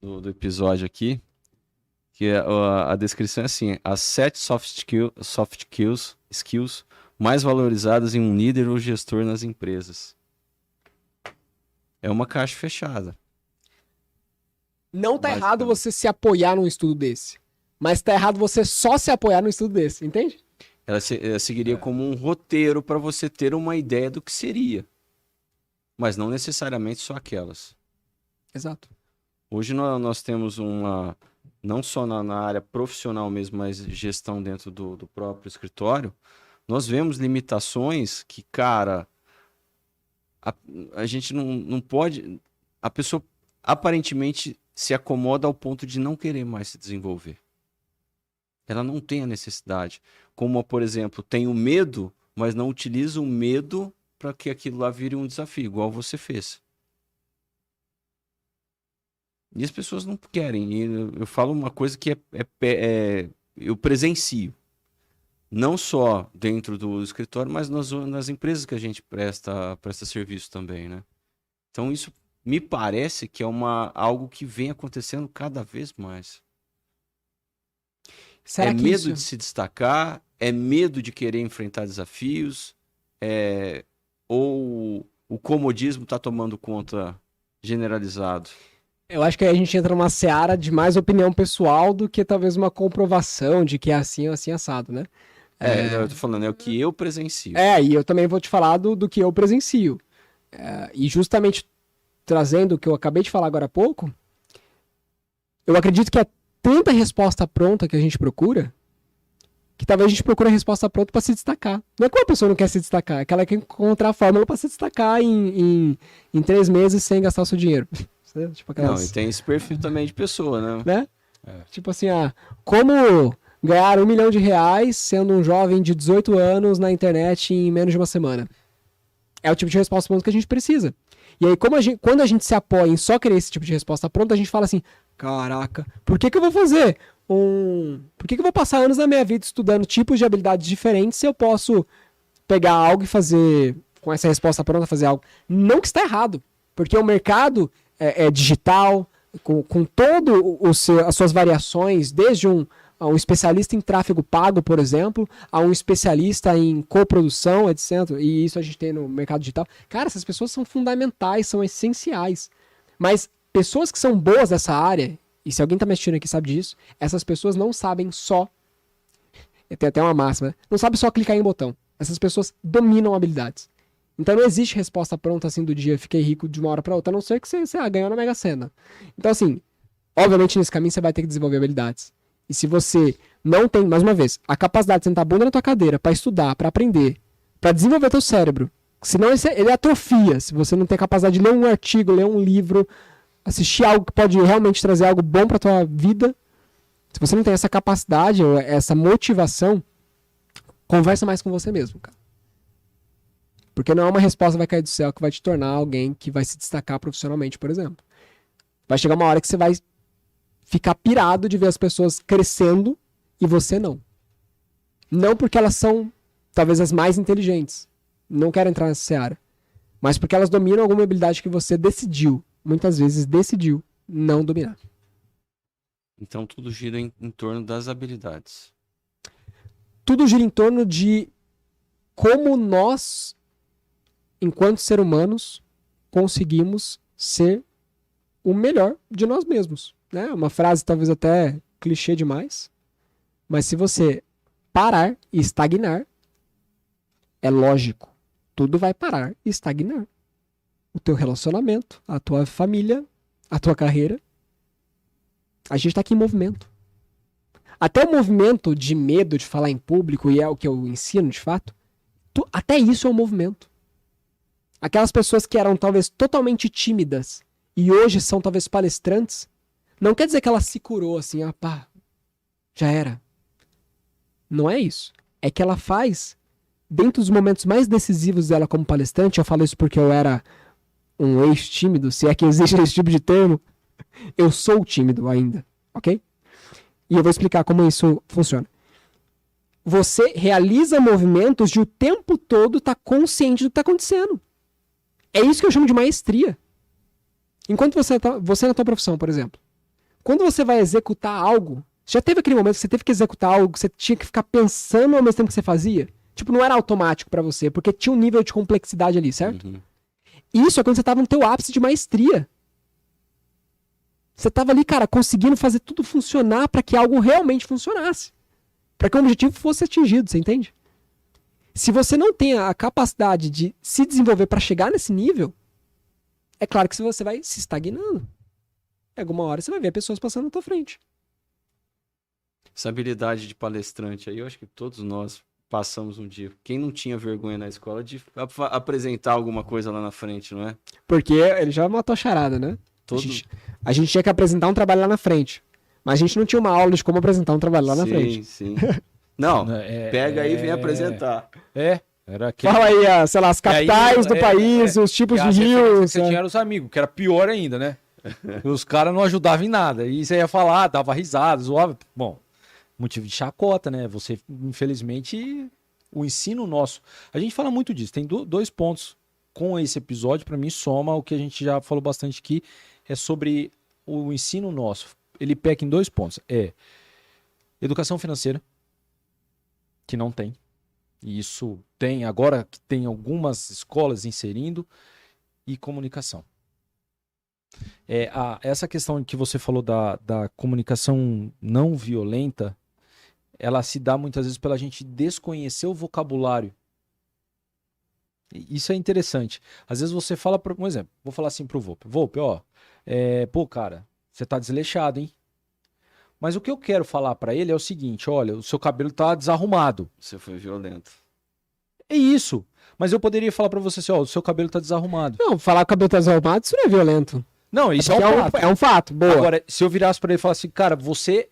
do episódio aqui, que a descrição é assim, as 7 soft skills mais valorizadas em um líder ou gestor nas empresas. É uma caixa fechada. Não tá errado você se apoiar num estudo desse, mas tá errado você só se apoiar num estudo desse, entende? Ela seguiria como um roteiro para você ter uma ideia do que seria, mas não necessariamente só aquelas. Exato. Hoje nós temos não só na área profissional mesmo, mas gestão dentro do próprio escritório, nós vemos limitações que, cara, a gente não pode... A pessoa aparentemente se acomoda ao ponto de não querer mais se desenvolver. Ela não tem a necessidade. Como, por exemplo, tem o medo, mas não utiliza o medo para que aquilo lá vire um desafio, igual você fez. E as pessoas não querem. E eu falo uma coisa que eu presencio. Não só dentro do escritório, mas nas empresas que a gente presta serviço também, né? Então isso me parece que é algo que vem acontecendo cada vez mais. Será que medo de se destacar, é medo de querer enfrentar desafios, ou o comodismo está tomando conta generalizado? Eu acho que aí a gente entra numa seara de mais opinião pessoal do que talvez uma comprovação de que é assim ou assim assado, né? Eu tô falando, é o que eu presencio. E eu também vou te falar do que eu presencio. E justamente trazendo o que eu acabei de falar agora há pouco, eu acredito que é tanta resposta pronta que a gente procura, que talvez a gente procure a resposta pronta para se destacar. Não é que uma pessoa não quer se destacar, é que ela quer encontrar a fórmula para se destacar em 3 meses sem gastar o seu dinheiro. Tipo aquelas... Não, e tem esse perfil também de pessoa, né? Tipo assim, como ganhar R$1 milhão sendo um jovem de 18 anos na internet em menos de uma semana? É o tipo de resposta pronta que a gente precisa. E aí, quando a gente se apoia em só querer esse tipo de resposta pronta, a gente fala assim, caraca, por que eu vou fazer Por que eu vou passar anos da minha vida estudando tipos de habilidades diferentes se eu posso pegar algo e fazer, com essa resposta pronta, fazer algo? Não que está errado, porque o mercado é digital, com todo as suas variações, desde um especialista em tráfego pago, por exemplo, a um especialista em coprodução, etc. E isso a gente tem no mercado digital. Cara, essas pessoas são fundamentais, são essenciais. Mas pessoas que são boas nessa área, e se alguém está me assistindo aqui sabe disso, essas pessoas não sabem só Tem até uma máxima, né? Não sabe só clicar em botão. Essas pessoas dominam habilidades. Então não existe resposta pronta assim do dia, fiquei rico de uma hora pra outra, a não ser que você ganhou na Mega Sena. Então assim, obviamente nesse caminho você vai ter que desenvolver habilidades. E se você não tem, mais uma vez, a capacidade de sentar a bunda na tua cadeira pra estudar, pra aprender, pra desenvolver teu cérebro, senão ele atrofia. Se você não tem a capacidade de ler um artigo, ler um livro, assistir algo que pode realmente trazer algo bom pra tua vida, se você não tem essa capacidade ou essa motivação, conversa mais com você mesmo, cara. Porque não é uma resposta que vai cair do céu que vai te tornar alguém que vai se destacar profissionalmente, por exemplo. Vai chegar uma hora que você vai ficar pirado de ver as pessoas crescendo e você não. Não porque elas são talvez as mais inteligentes. Não quero entrar nessa seara. Mas porque elas dominam alguma habilidade que você decidiu, muitas vezes decidiu, não dominar. Então tudo gira em torno das habilidades. Tudo gira em torno de como nós, enquanto seres humanos, conseguimos ser o melhor de nós mesmos. Né? Uma frase talvez até clichê demais, mas se você parar e estagnar, é lógico, tudo vai parar e estagnar. O teu relacionamento, a tua família, a tua carreira. A gente está aqui em movimento. Até o movimento de medo de falar em público, e é o que eu ensino de fato, até isso é um movimento. Aquelas pessoas que eram talvez totalmente tímidas e hoje são talvez palestrantes, não quer dizer que ela se curou assim, pá, já era. Não é isso. É que ela faz, dentro dos momentos mais decisivos dela como palestrante, eu falo isso porque eu era um ex-tímido, se é que existe esse tipo de termo, eu sou tímido ainda, ok? E eu vou explicar como isso funciona. Você realiza movimentos de o tempo todo estar consciente do que está acontecendo. É isso que eu chamo de maestria. Enquanto você na tua profissão, por exemplo, quando você vai executar algo, já teve aquele momento que você teve que executar algo que você tinha que ficar pensando ao mesmo tempo que você fazia? Tipo, não era automático pra você, porque tinha um nível de complexidade ali, certo? Uhum. Isso é quando você tava no teu ápice de maestria. Você tava ali, cara, conseguindo fazer tudo funcionar pra que algo realmente funcionasse. Pra que o objetivo fosse atingido, você entende? Se você não tem a capacidade de se desenvolver pra chegar nesse nível, é claro que você vai se estagnando. Em alguma hora você vai ver pessoas passando na tua frente. Essa habilidade de palestrante aí, eu acho que todos nós passamos um dia. Quem não tinha vergonha na escola de apresentar alguma coisa lá na frente, não é? Porque ele já matou a charada, né? Todo... A gente tinha que apresentar um trabalho lá na frente. Mas a gente não tinha uma aula de como apresentar um trabalho lá na frente. Sim. Não, pega aí e vem apresentar. Era aquele... Fala aí, sei lá, as capitais do país, os tipos de rios. Você tinha os amigos, que era pior ainda, né? Os caras não ajudavam em nada. E você ia falar, dava risada, zoava. Bom, motivo de chacota, né? Você, infelizmente, o ensino nosso... A gente fala muito disso. Tem dois pontos com esse episódio, para mim, soma o que a gente já falou bastante aqui, é sobre o ensino nosso. Ele peca em 2 pontos. É educação financeira, que não tem. E isso tem agora, que tem algumas escolas inserindo, e comunicação. Essa questão que você falou da comunicação não violenta, ela se dá muitas vezes pela gente desconhecer o vocabulário. Isso é interessante. Às vezes você fala, um exemplo, vou falar assim pro Volpe. Volpe, ó, pô, cara, você tá desleixado, hein? Mas o que eu quero falar pra ele é o seguinte, olha, o seu cabelo tá desarrumado. Você foi violento. É isso. Mas eu poderia falar pra você assim, ó, o seu cabelo tá desarrumado. Não, falar que o cabelo tá desarrumado, isso não é violento. Não, isso é um fato. É um fato, boa. Agora, se eu virasse pra ele e falasse assim, cara, você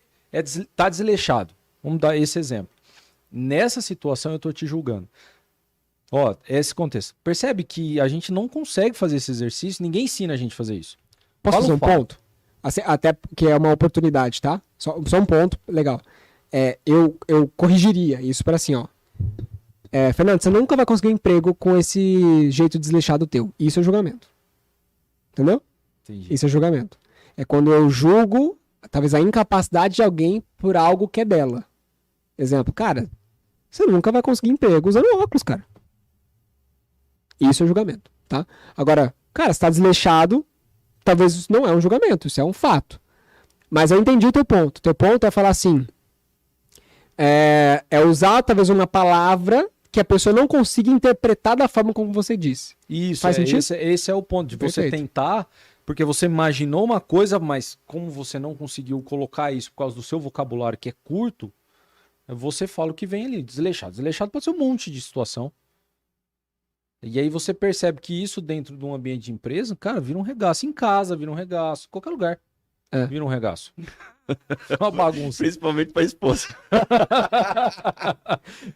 tá desleixado. Vamos dar esse exemplo. Nessa situação eu tô te julgando. Ó, esse contexto. Percebe que a gente não consegue fazer esse exercício, ninguém ensina a gente a fazer isso. Posso fazer um ponto? Assim, até porque é uma oportunidade, tá? Só um ponto, legal. Eu corrigiria isso para assim, ó. Fernando, você nunca vai conseguir emprego com esse jeito desleixado teu. Isso é julgamento. Entendeu? Entendi. Isso é julgamento. É quando eu julgo, talvez, a incapacidade de alguém por algo que é dela. Exemplo, cara, você nunca vai conseguir emprego usando óculos, cara. Isso é julgamento, tá? Agora, cara, você tá desleixado, talvez isso não é um julgamento, isso é um fato. Mas eu entendi o teu ponto. O teu ponto é falar assim, é usar talvez uma palavra que a pessoa não consiga interpretar da forma como você disse. Isso, Faz sentido? esse é o ponto, de você Perfeito. tentar, porque você imaginou uma coisa, mas como você não conseguiu colocar isso por causa do seu vocabulário que é curto, você fala o que vem ali, desleixado. Desleixado pode ser um monte de situação. E aí você percebe que isso dentro de um ambiente de empresa, cara, vira um regaço. Em casa, vira um regaço. Qualquer lugar. É. Vira um regaço. Uma bagunça. Principalmente pra esposa.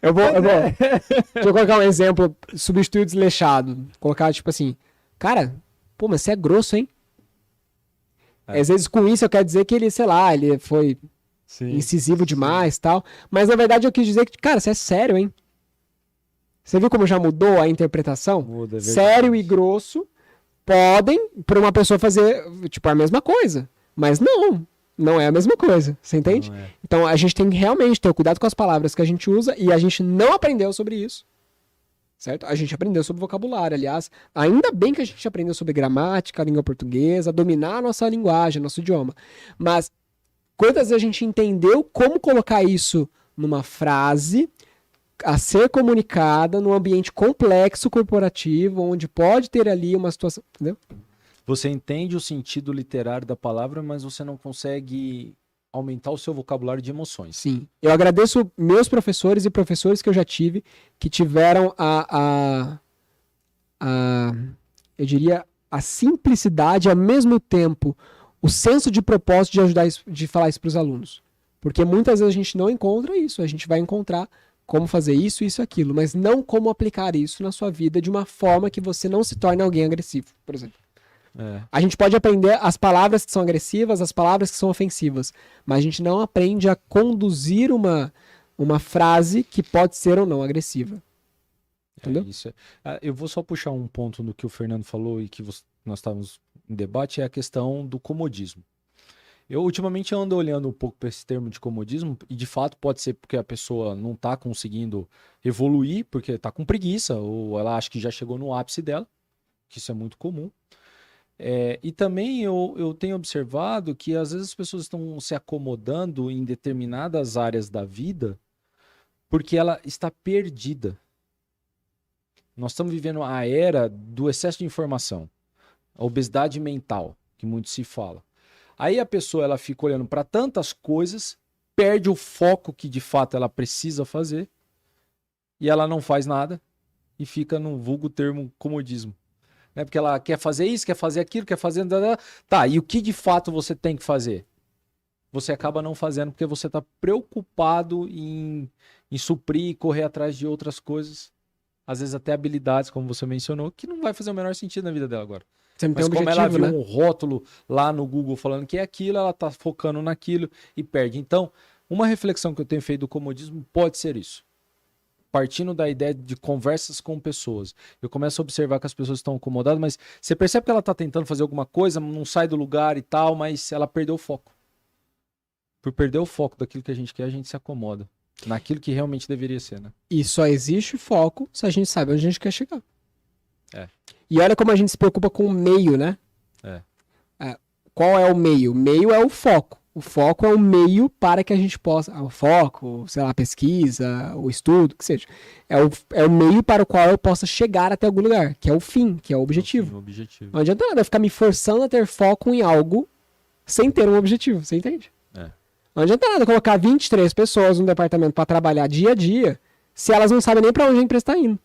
Deixa eu colocar um exemplo, substituir o desleixado. Colocar, tipo assim, cara, pô, mas você é grosso, hein? É. Às vezes com isso eu quero dizer que ele, sei lá, ele foi Sim. incisivo demais e tal. Mas na verdade eu quis dizer que, cara, você é sério, hein? Você viu como já mudou a interpretação? Muda, é verdade. Sério e grosso podem, para uma pessoa fazer, tipo, a mesma coisa. Mas não é a mesma coisa. Você entende? Não é. Então a gente tem que realmente ter cuidado com as palavras que a gente usa e a gente não aprendeu sobre isso. Certo? A gente aprendeu sobre vocabulário, aliás. Ainda bem que a gente aprendeu sobre gramática, língua portuguesa, dominar a nossa linguagem, nosso idioma. Mas quantas vezes a gente entendeu como colocar isso numa frase a ser comunicada num ambiente complexo corporativo, onde pode ter ali uma situação, entendeu? Você entende o sentido literário da palavra, mas você não consegue aumentar o seu vocabulário de emoções. Sim. Eu agradeço meus professores e professores que eu já tive, que tiveram eu diria, a simplicidade, ao mesmo tempo, o senso de propósito de ajudar de falar isso para os alunos. Porque muitas vezes a gente não encontra isso, a gente vai encontrar como fazer isso, isso, aquilo, mas não como aplicar isso na sua vida de uma forma que você não se torne alguém agressivo, por exemplo. É. A gente pode aprender as palavras que são agressivas, as palavras que são ofensivas, mas a gente não aprende a conduzir uma frase que pode ser ou não agressiva. Entendeu? Isso. Eu vou só puxar um ponto do que o Fernando falou e que nós estávamos em debate, é a questão do comodismo. Eu ultimamente ando olhando um pouco para esse termo de comodismo e de fato pode ser porque a pessoa não está conseguindo evoluir, porque está com preguiça, ou ela acha que já chegou no ápice dela, que isso é muito comum. E também eu tenho observado que às vezes as pessoas estão se acomodando em determinadas áreas da vida porque ela está perdida. Nós estamos vivendo a era do excesso de informação, a obesidade mental, que muito se fala. Aí a pessoa ela fica olhando para tantas coisas, perde o foco que de fato ela precisa fazer e ela não faz nada e fica no vulgo termo comodismo. Né? Porque ela quer fazer isso, quer fazer aquilo, quer fazer... Tá, e o que de fato você tem que fazer? Você acaba não fazendo porque você está preocupado em suprir e correr atrás de outras coisas. Às vezes até habilidades, como você mencionou, que não vai fazer o menor sentido na vida dela agora. Você não tem Mas um como ela objetivo, viu né? um rótulo lá no Google falando que é aquilo, ela está focando naquilo e perde. Então, uma reflexão que eu tenho feito do comodismo pode ser isso. Partindo da ideia de conversas com pessoas. Eu começo a observar que as pessoas estão acomodadas, mas você percebe que ela está tentando fazer alguma coisa, não sai do lugar e tal, mas ela perdeu o foco. Por perder o foco daquilo que a gente quer, a gente se acomoda. Naquilo que realmente deveria ser, né? E só existe foco se a gente sabe onde a gente quer chegar. É. E olha como a gente se preocupa com o meio, né? Qual é o meio? O meio é o foco. O foco é o meio para que a gente possa... O foco, sei lá, a pesquisa, o estudo, que seja. É o meio para o qual eu possa chegar até algum lugar, que é o fim, que é o objetivo. O objetivo. Não adianta nada eu ficar me forçando a ter foco em algo sem ter um objetivo, você entende? Não adianta nada colocar 23 pessoas no departamento para trabalhar dia a dia se elas não sabem nem para onde a empresa está indo.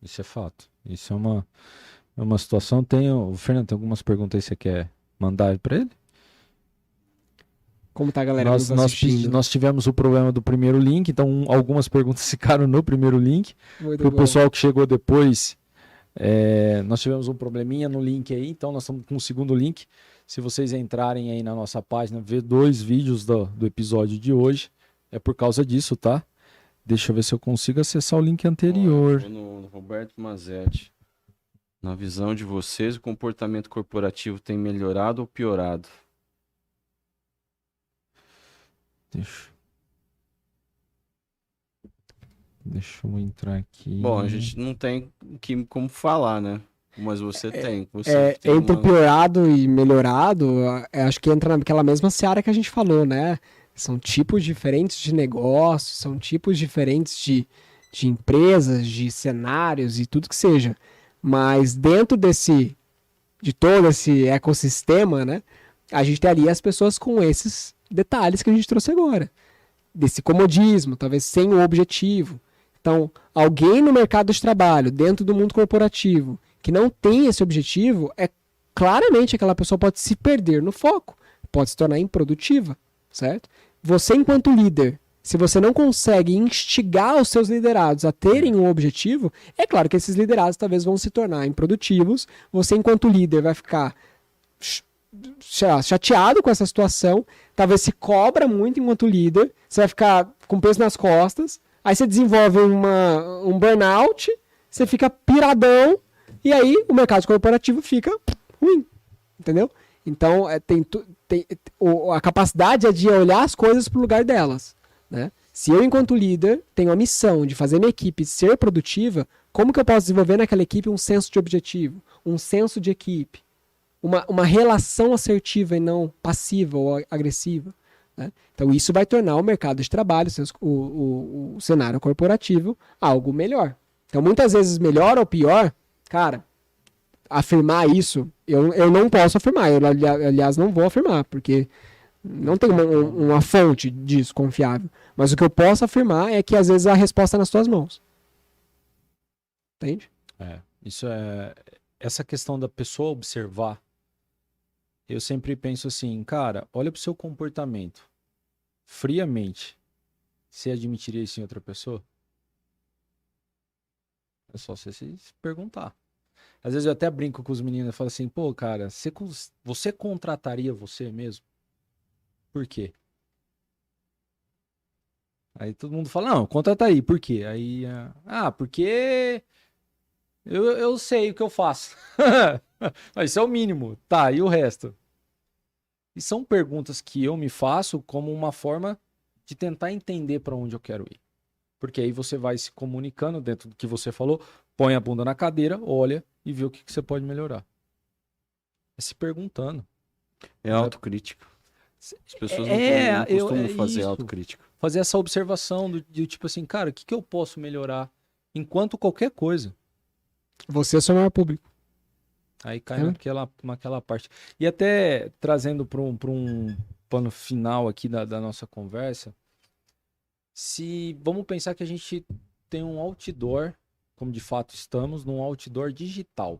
Isso é fato. Isso é uma situação. O Fernando, tem algumas perguntas aí que você quer mandar para ele? Como tá a galera nos assistindo? Nós tivemos o problema do primeiro link, então algumas perguntas ficaram no primeiro link. Muito Para o bom. pessoal que chegou depois, nós tivemos um probleminha no link aí, então nós estamos com o segundo link. Se vocês entrarem aí na nossa página, ver 2 vídeos do episódio de hoje, é por causa disso, tá? Deixa eu ver se eu consigo acessar o link anterior. Ó, no Roberto Mazetti. Na visão de vocês, o comportamento corporativo tem melhorado ou piorado? Deixa eu entrar aqui. Bom, a gente não tem como falar, né? Mas você tem. Você tem Entre piorado e melhorado, acho que entra naquela mesma seara que a gente falou, né? São tipos diferentes de negócios, são tipos diferentes de empresas, de cenários e tudo que seja. Mas dentro de todo esse ecossistema, né? A gente teria as pessoas com esses detalhes que a gente trouxe agora. Desse comodismo, talvez sem o objetivo. Então, alguém no mercado de trabalho, dentro do mundo corporativo, que não tem esse objetivo, claramente aquela pessoa pode se perder no foco, pode se tornar improdutiva, certo? Você, enquanto líder, se você não consegue instigar os seus liderados a terem um objetivo, é claro que esses liderados talvez vão se tornar improdutivos, você, enquanto líder, vai ficar chateado com essa situação, talvez se cobra muito enquanto líder, você vai ficar com peso nas costas, aí você desenvolve um burnout, você fica piradão, e aí o mercado corporativo fica ruim, entendeu? Então, a capacidade é de olhar as coisas para o lugar delas, né? Se eu, enquanto líder, tenho a missão de fazer minha equipe ser produtiva, como que eu posso desenvolver naquela equipe um senso de objetivo, um senso de equipe, uma relação assertiva e não passiva ou agressiva, né? Então, isso vai tornar o mercado de trabalho, o cenário corporativo, algo melhor. Então, muitas vezes, melhor ou pior, cara, afirmar isso, eu não posso afirmar. Eu, aliás, não vou afirmar, porque não tem uma fonte disso confiável. Mas o que eu posso afirmar é que, às vezes, a resposta é nas tuas mãos. Entende? Isso é... Essa questão da pessoa observar, eu sempre penso assim, cara, olha pro seu comportamento. Friamente, você admitiria isso em outra pessoa? É só você se perguntar. Às vezes eu até brinco com os meninos e falo assim, pô, cara, você contrataria você mesmo? Por quê? Aí todo mundo fala, não, contrata aí, por quê? Aí, porque eu sei o que eu faço. Mas isso é o mínimo. Tá, e o resto? E são perguntas que eu me faço como uma forma de tentar entender para onde eu quero ir. Porque aí você vai se comunicando dentro do que você falou, põe a bunda na cadeira, olha e vê o que você pode melhorar. É se perguntando. É autocrítica. As pessoas não costumam fazer autocrítica. Fazer essa observação de tipo assim, cara, o que eu posso melhorar enquanto qualquer coisa? Você é o seu maior público. Aí cai naquela parte. E até trazendo para um pano final aqui da nossa conversa, vamos pensar que a gente tem um outdoor, como de fato estamos, num outdoor digital.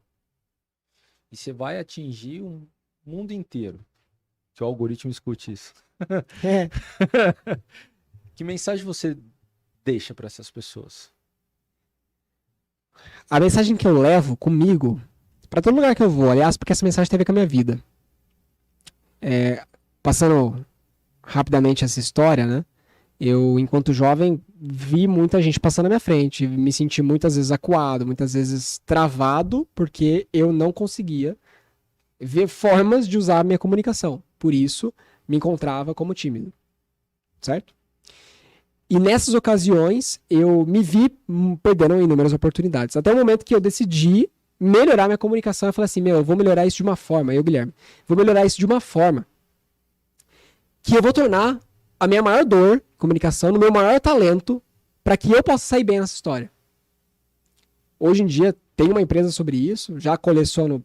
E você vai atingir um mundo inteiro. Que o algoritmo escute isso. Que mensagem você deixa para essas pessoas? A mensagem que eu levo comigo, para todo lugar que eu vou, aliás, porque essa mensagem tem a ver com a minha vida. Passando rapidamente essa história, né? Eu, enquanto jovem, vi muita gente passando na minha frente, me senti muitas vezes acuado, muitas vezes travado, porque eu não conseguia ver formas de usar a minha comunicação. Por isso, me encontrava como tímido. Certo? E nessas ocasiões, eu me vi perdendo inúmeras oportunidades. Até o momento que eu decidi melhorar minha comunicação, eu falei assim, eu vou melhorar isso de uma forma, Guilherme, vou melhorar isso de uma forma que eu vou tornar a minha maior dor, comunicação, no meu maior talento, para que eu possa sair bem nessa história. Hoje em dia, tenho uma empresa sobre isso, já coleciono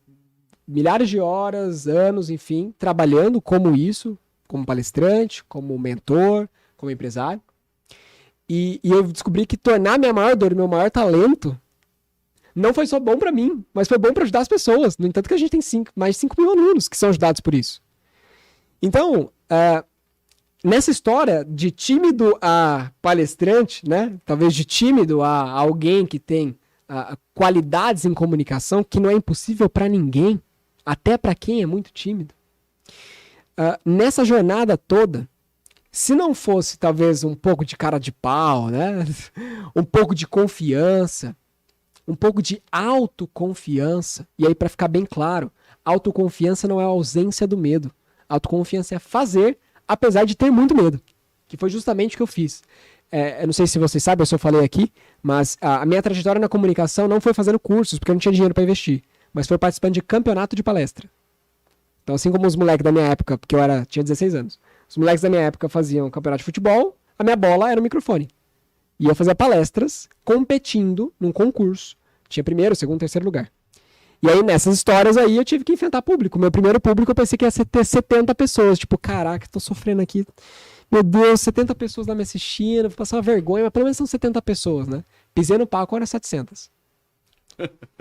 milhares de horas, anos, enfim, trabalhando como isso, como palestrante, como mentor, como empresário. E eu descobri que tornar minha maior dor, meu maior talento, não foi só bom para mim, mas foi bom para ajudar as pessoas. No entanto que a gente tem mais de 5 mil alunos que são ajudados por isso. Então, nessa história de tímido a palestrante, né? Talvez de tímido a alguém que tem qualidades em comunicação, que não é impossível para ninguém, até para quem é muito tímido. Nessa jornada toda, se não fosse talvez um pouco de cara de pau, né? Um pouco de confiança, um pouco de autoconfiança, e aí para ficar bem claro, autoconfiança não é a ausência do medo. Autoconfiança é fazer, apesar de ter muito medo, que foi justamente o que eu fiz. Eu não sei se vocês sabem, eu só falei aqui, mas a minha trajetória na comunicação não foi fazendo cursos, porque eu não tinha dinheiro para investir. mas foi participando de campeonato de palestra. Então, assim como os moleques da minha época, porque tinha 16 anos, os moleques da minha época faziam campeonato de futebol, a minha bola era o microfone. E eu fazia palestras competindo num concurso. Tinha primeiro, segundo, terceiro lugar. E aí, nessas histórias aí, eu tive que enfrentar público. Meu primeiro público, eu pensei que ia ter 70 pessoas. Tipo, caraca, tô sofrendo aqui. Meu Deus, 70 pessoas lá me assistindo, vou passar uma vergonha, mas pelo menos são 70 pessoas, né? Pisei no palco, era 700.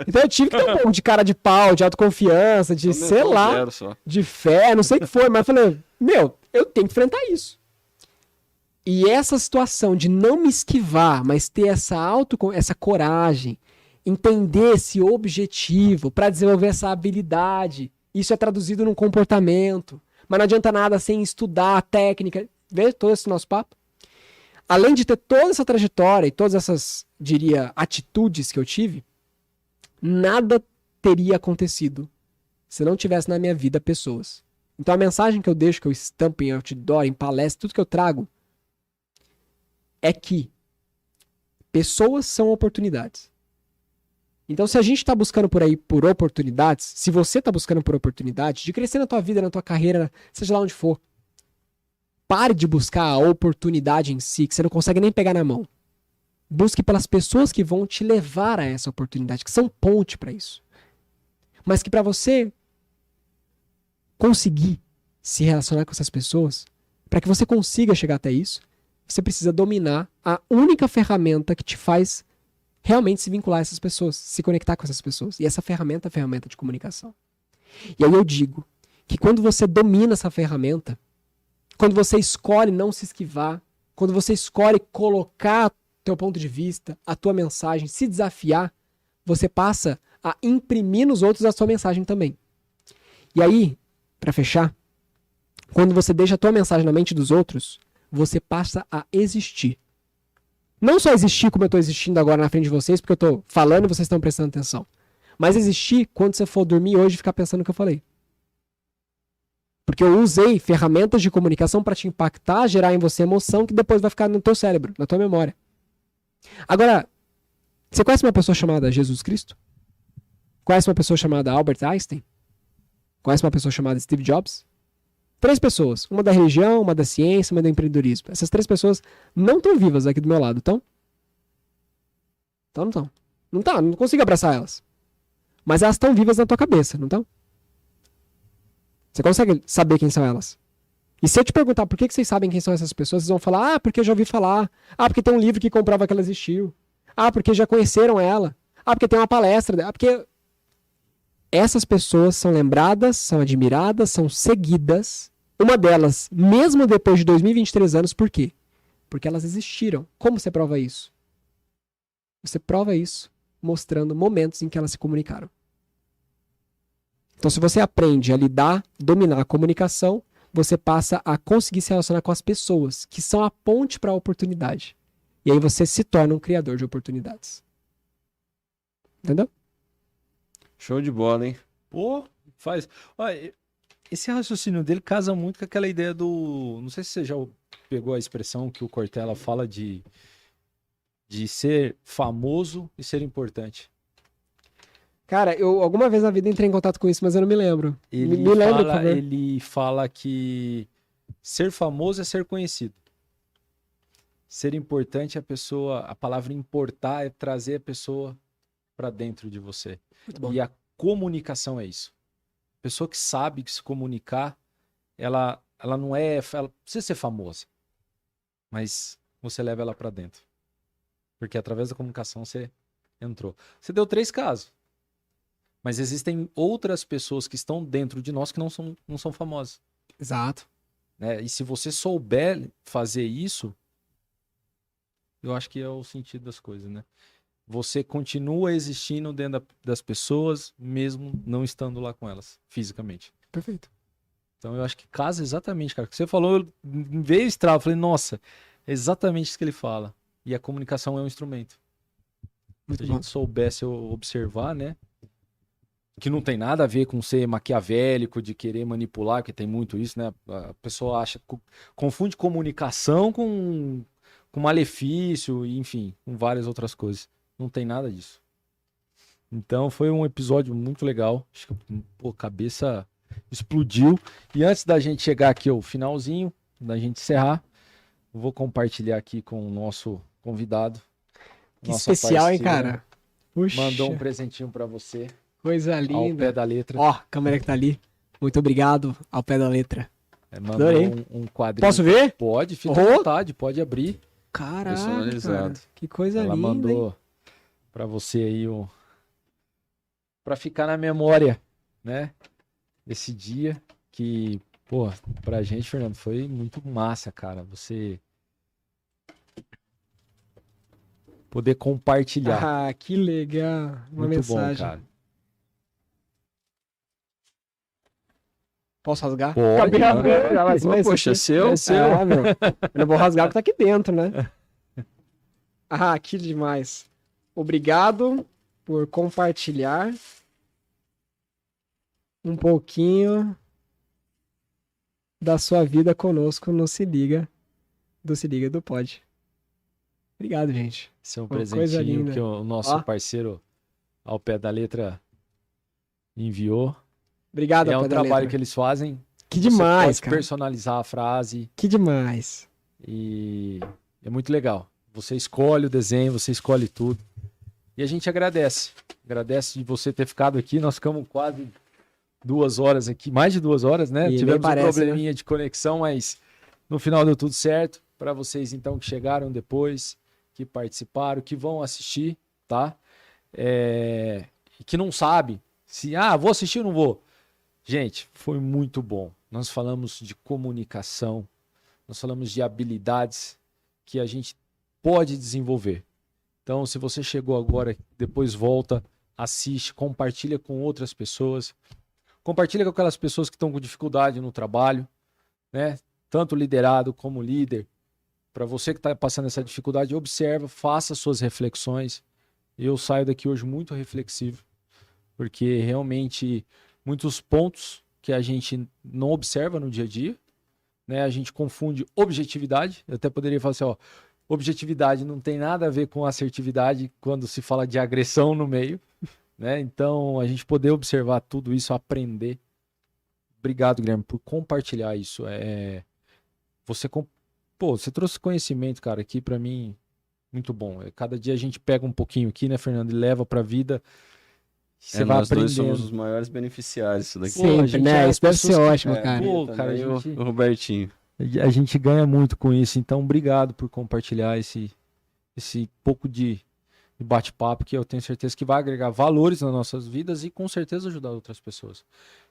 Então eu tive que ter um pouco de cara de pau, de autoconfiança, de, sei lá, de fé, não sei o que foi, mas eu falei, eu tenho que enfrentar isso. E essa situação de não me esquivar, mas ter essa coragem, entender esse objetivo para desenvolver essa habilidade, isso é traduzido num comportamento, mas não adianta nada sem estudar a técnica, ver todo esse nosso papo. Além de ter toda essa trajetória e todas essas, diria, atitudes que eu tive, nada teria acontecido se não tivesse na minha vida pessoas. Então a mensagem que eu deixo, que eu estampo em outdoor, em palestra, tudo que eu trago, é que pessoas são oportunidades. Então se a gente está buscando por aí por oportunidades, se você está buscando por oportunidades de crescer na tua vida, na tua carreira, seja lá onde for, pare de buscar a oportunidade em si, que você não consegue nem pegar na mão. Busque pelas pessoas que vão te levar a essa oportunidade, que são ponte para isso. Mas que para você conseguir se relacionar com essas pessoas, para que você consiga chegar até isso, você precisa dominar a única ferramenta que te faz realmente se vincular a essas pessoas, se conectar com essas pessoas. E essa ferramenta é a ferramenta de comunicação. E aí eu digo que quando você domina essa ferramenta, quando você escolhe não se esquivar, quando você escolhe colocar teu ponto de vista, a tua mensagem, se desafiar, você passa a imprimir nos outros a sua mensagem também. E aí, para fechar, quando você deixa a tua mensagem na mente dos outros, você passa a existir. Não só existir como eu estou existindo agora na frente de vocês, porque eu estou falando e vocês estão prestando atenção. Mas existir quando você for dormir hoje e ficar pensando no que eu falei. Porque eu usei ferramentas de comunicação para te impactar, gerar em você emoção que depois vai ficar no teu cérebro, na tua memória. Agora, você conhece uma pessoa chamada Jesus Cristo? Conhece uma pessoa chamada Albert Einstein? Conhece uma pessoa chamada Steve Jobs? 3 pessoas. Uma da religião, uma da ciência, uma do empreendedorismo. Essas 3 pessoas não estão vivas aqui do meu lado, estão? Então não estão. Não consigo abraçar elas. Mas elas estão vivas na tua cabeça, não estão? Você consegue saber quem são elas? E se eu te perguntar por que vocês sabem quem são essas pessoas, vocês vão falar, porque eu já ouvi falar. Porque tem um livro que comprova que ela existiu. Porque já conheceram ela. Porque tem uma palestra dela. Porque essas pessoas são lembradas, são admiradas, são seguidas. Uma delas, mesmo depois de 2023 anos, por quê? Porque elas existiram. Como você prova isso? Você prova isso mostrando momentos em que elas se comunicaram. Então, se você aprende a lidar, dominar a comunicação, você passa a conseguir se relacionar com as pessoas, que são a ponte para a oportunidade. E aí você se torna um criador de oportunidades. Entendeu? Show de bola, hein? Pô, faz. Olha, esse raciocínio dele casa muito com aquela ideia do... Não sei se você já pegou a expressão que o Cortella fala de ser famoso e ser importante. Cara, eu alguma vez na vida entrei em contato com isso, mas eu não me lembro. Me lembra, por favor. Ele fala que ser famoso é ser conhecido. Ser importante é a palavra importar é trazer a pessoa para dentro de você. Muito bom. E a comunicação é isso. A pessoa que sabe que se comunicar, ela não é... Ela precisa ser famosa, mas você leva ela para dentro. Porque através da comunicação você entrou. Você deu 3 casos. Mas existem outras pessoas que estão dentro de nós que não são famosas. Exato. Né? E se você souber fazer isso, eu acho que é o sentido das coisas, né? Você continua existindo dentro das pessoas, mesmo não estando lá com elas, fisicamente. Perfeito. Então eu acho que casa exatamente, cara. O que você falou, veio estralo, eu falei, nossa, é exatamente isso que ele fala. E a comunicação é um instrumento. Muito Se a bom. gente soubesse observar, né? Que não tem nada a ver com ser maquiavélico, de querer manipular, porque tem muito isso, né? A pessoa confunde comunicação com malefício, enfim, com várias outras coisas. Não tem nada disso. Então foi um episódio muito legal. Acho que pô, a cabeça explodiu. E antes da gente chegar aqui ao finalzinho, da gente encerrar, eu vou compartilhar aqui com o nosso convidado. Que nossa especial, hein, parceira. cara? Puxa, Mandou um presentinho pra você, coisa ao pé linda. da letra. Ó, a câmera que tá ali. Muito obrigado, ao pé da letra. Mandou adorei. um quadrinho. Posso ver? Pode, fica Oh! à vontade, pode abrir. Caraca, Personalizado. cara. Que coisa Ela linda, hein? mandou pra você aí pra ficar na memória, né? Esse dia que, pô, pra gente, Fernando, foi muito massa, cara. Você poder compartilhar. Ah, que legal. Uma Muito bom, mensagem. cara. Posso rasgar? Pode, Acabei mano. rasgando. Mas Poxa, esse seu? Ah, meu. Eu não vou rasgar o que tá aqui dentro, né? Ah, que demais. Obrigado por compartilhar um pouquinho da sua vida conosco no Se Liga do Pod. Obrigado, gente. Esse é um Pô, coisa presentinho linda. que o nosso Ó. parceiro ao pé da letra enviou. Obrigado, É ao um pé da trabalho letra. que eles fazem. Que Você demais, pode cara. personalizar a frase Que demais. e é muito legal. Você escolhe o desenho, você escolhe tudo. E a gente agradece. Agradece de você ter ficado aqui. Nós ficamos quase 2 horas aqui, mais de 2 horas, né? E nem Tivemos parece, um probleminha de conexão, mas no final deu tudo certo. Para vocês, então, que chegaram depois, que participaram, que vão assistir, tá? E que não sabe se, vou assistir ou não vou. Gente, foi muito bom. Nós falamos de comunicação, nós falamos de habilidades que a gente pode desenvolver. Então, se você chegou agora, depois volta, assiste, compartilha com outras pessoas. Compartilha com aquelas pessoas que estão com dificuldade no trabalho, né? Tanto liderado como líder. Para você que está passando essa dificuldade, observa, faça suas reflexões. Eu saio daqui hoje muito reflexivo, porque realmente muitos pontos que a gente não observa no dia a dia, né? A gente confunde objetividade. Eu até poderia falar assim, ó, objetividade não tem nada a ver com assertividade quando se fala de agressão no meio, né? Então, a gente poder observar tudo isso, aprender. Obrigado, Guilherme, por compartilhar isso. Você trouxe conhecimento, cara, aqui pra mim, muito bom. Cada dia a gente pega um pouquinho aqui, né, Fernando, e leva pra vida. Você vai nós dois aprendendo. somos os maiores beneficiários disso daqui. Pô, a Sempre, gente né? é Isso deve pessoas ser que- ótimo, cara. Pô, Também cara, a gente- o Robertinho. A gente ganha muito com isso, então obrigado por compartilhar esse pouco de bate-papo que eu tenho certeza que vai agregar valores nas nossas vidas e com certeza ajudar outras pessoas.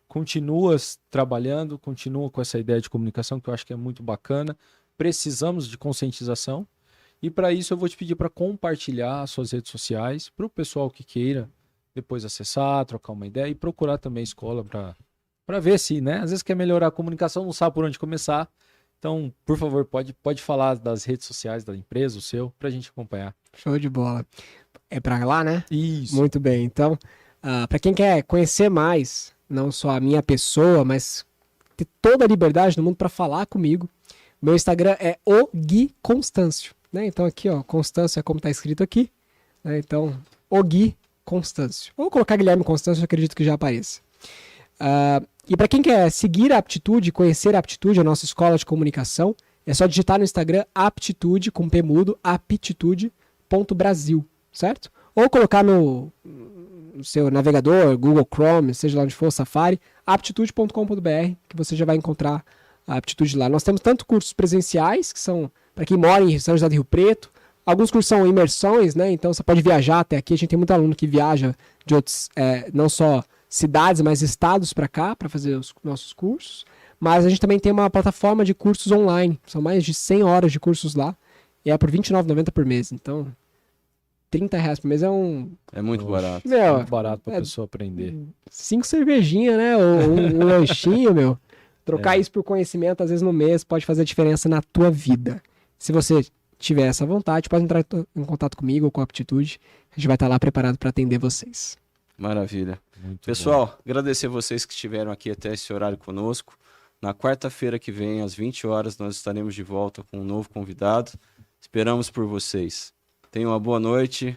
Continua trabalhando, continua com essa ideia de comunicação que eu acho que é muito bacana. Precisamos de conscientização e para isso eu vou te pedir para compartilhar as suas redes sociais para o pessoal que queira depois acessar, trocar uma ideia e procurar também a escola para ver se, né? Às vezes quer melhorar a comunicação, não sabe por onde começar. Então, por favor, pode falar das redes sociais da empresa, o seu, para a gente acompanhar. Show de bola. É pra lá, né? Isso. Muito bem. Então, para quem quer conhecer mais, não só a minha pessoa, mas ter toda a liberdade do mundo para falar comigo, meu Instagram é o Gui Constâncio, né? Então aqui, ó, Constâncio é como tá escrito aqui, né? Então, o Gui Constâncio. Ou colocar Guilherme Constâncio, eu acredito que já apareça. E para quem quer seguir a Aptitude, conhecer a Aptitude, a nossa escola de comunicação, é só digitar no Instagram Aptitude, com P mudo, aptitude.brasil, certo? Ou colocar no seu navegador, Google Chrome, seja lá onde for, Safari, aptitude.com.br, que você já vai encontrar a Aptitude lá. Nós temos tanto cursos presenciais, que são para quem mora em São José do Rio Preto, alguns cursos são imersões, né? Então você pode viajar até aqui, a gente tem muito aluno que viaja de outros, não só cidades, mas estados para cá, para fazer os nossos cursos. Mas a gente também tem uma plataforma de cursos online. São mais de 100 horas de cursos lá. E é por R$ 29,90 por mês. Então, R$ 30 por mês é É muito barato. Meu, Muito barato para a é- pessoa aprender. 5 cervejinhas, né? Ou um lanchinho, meu. Trocar isso por conhecimento, às vezes no mês, pode fazer diferença na tua vida. Se você tiver essa vontade, pode entrar em contato comigo ou com a Aptitude. A gente vai estar lá preparado para atender vocês. Maravilha. Muito Pessoal, agradecer vocês que estiveram aqui até esse horário conosco. Na quarta-feira que vem, às 20 horas, nós estaremos de volta com um novo convidado. Esperamos por vocês. Tenham uma boa noite.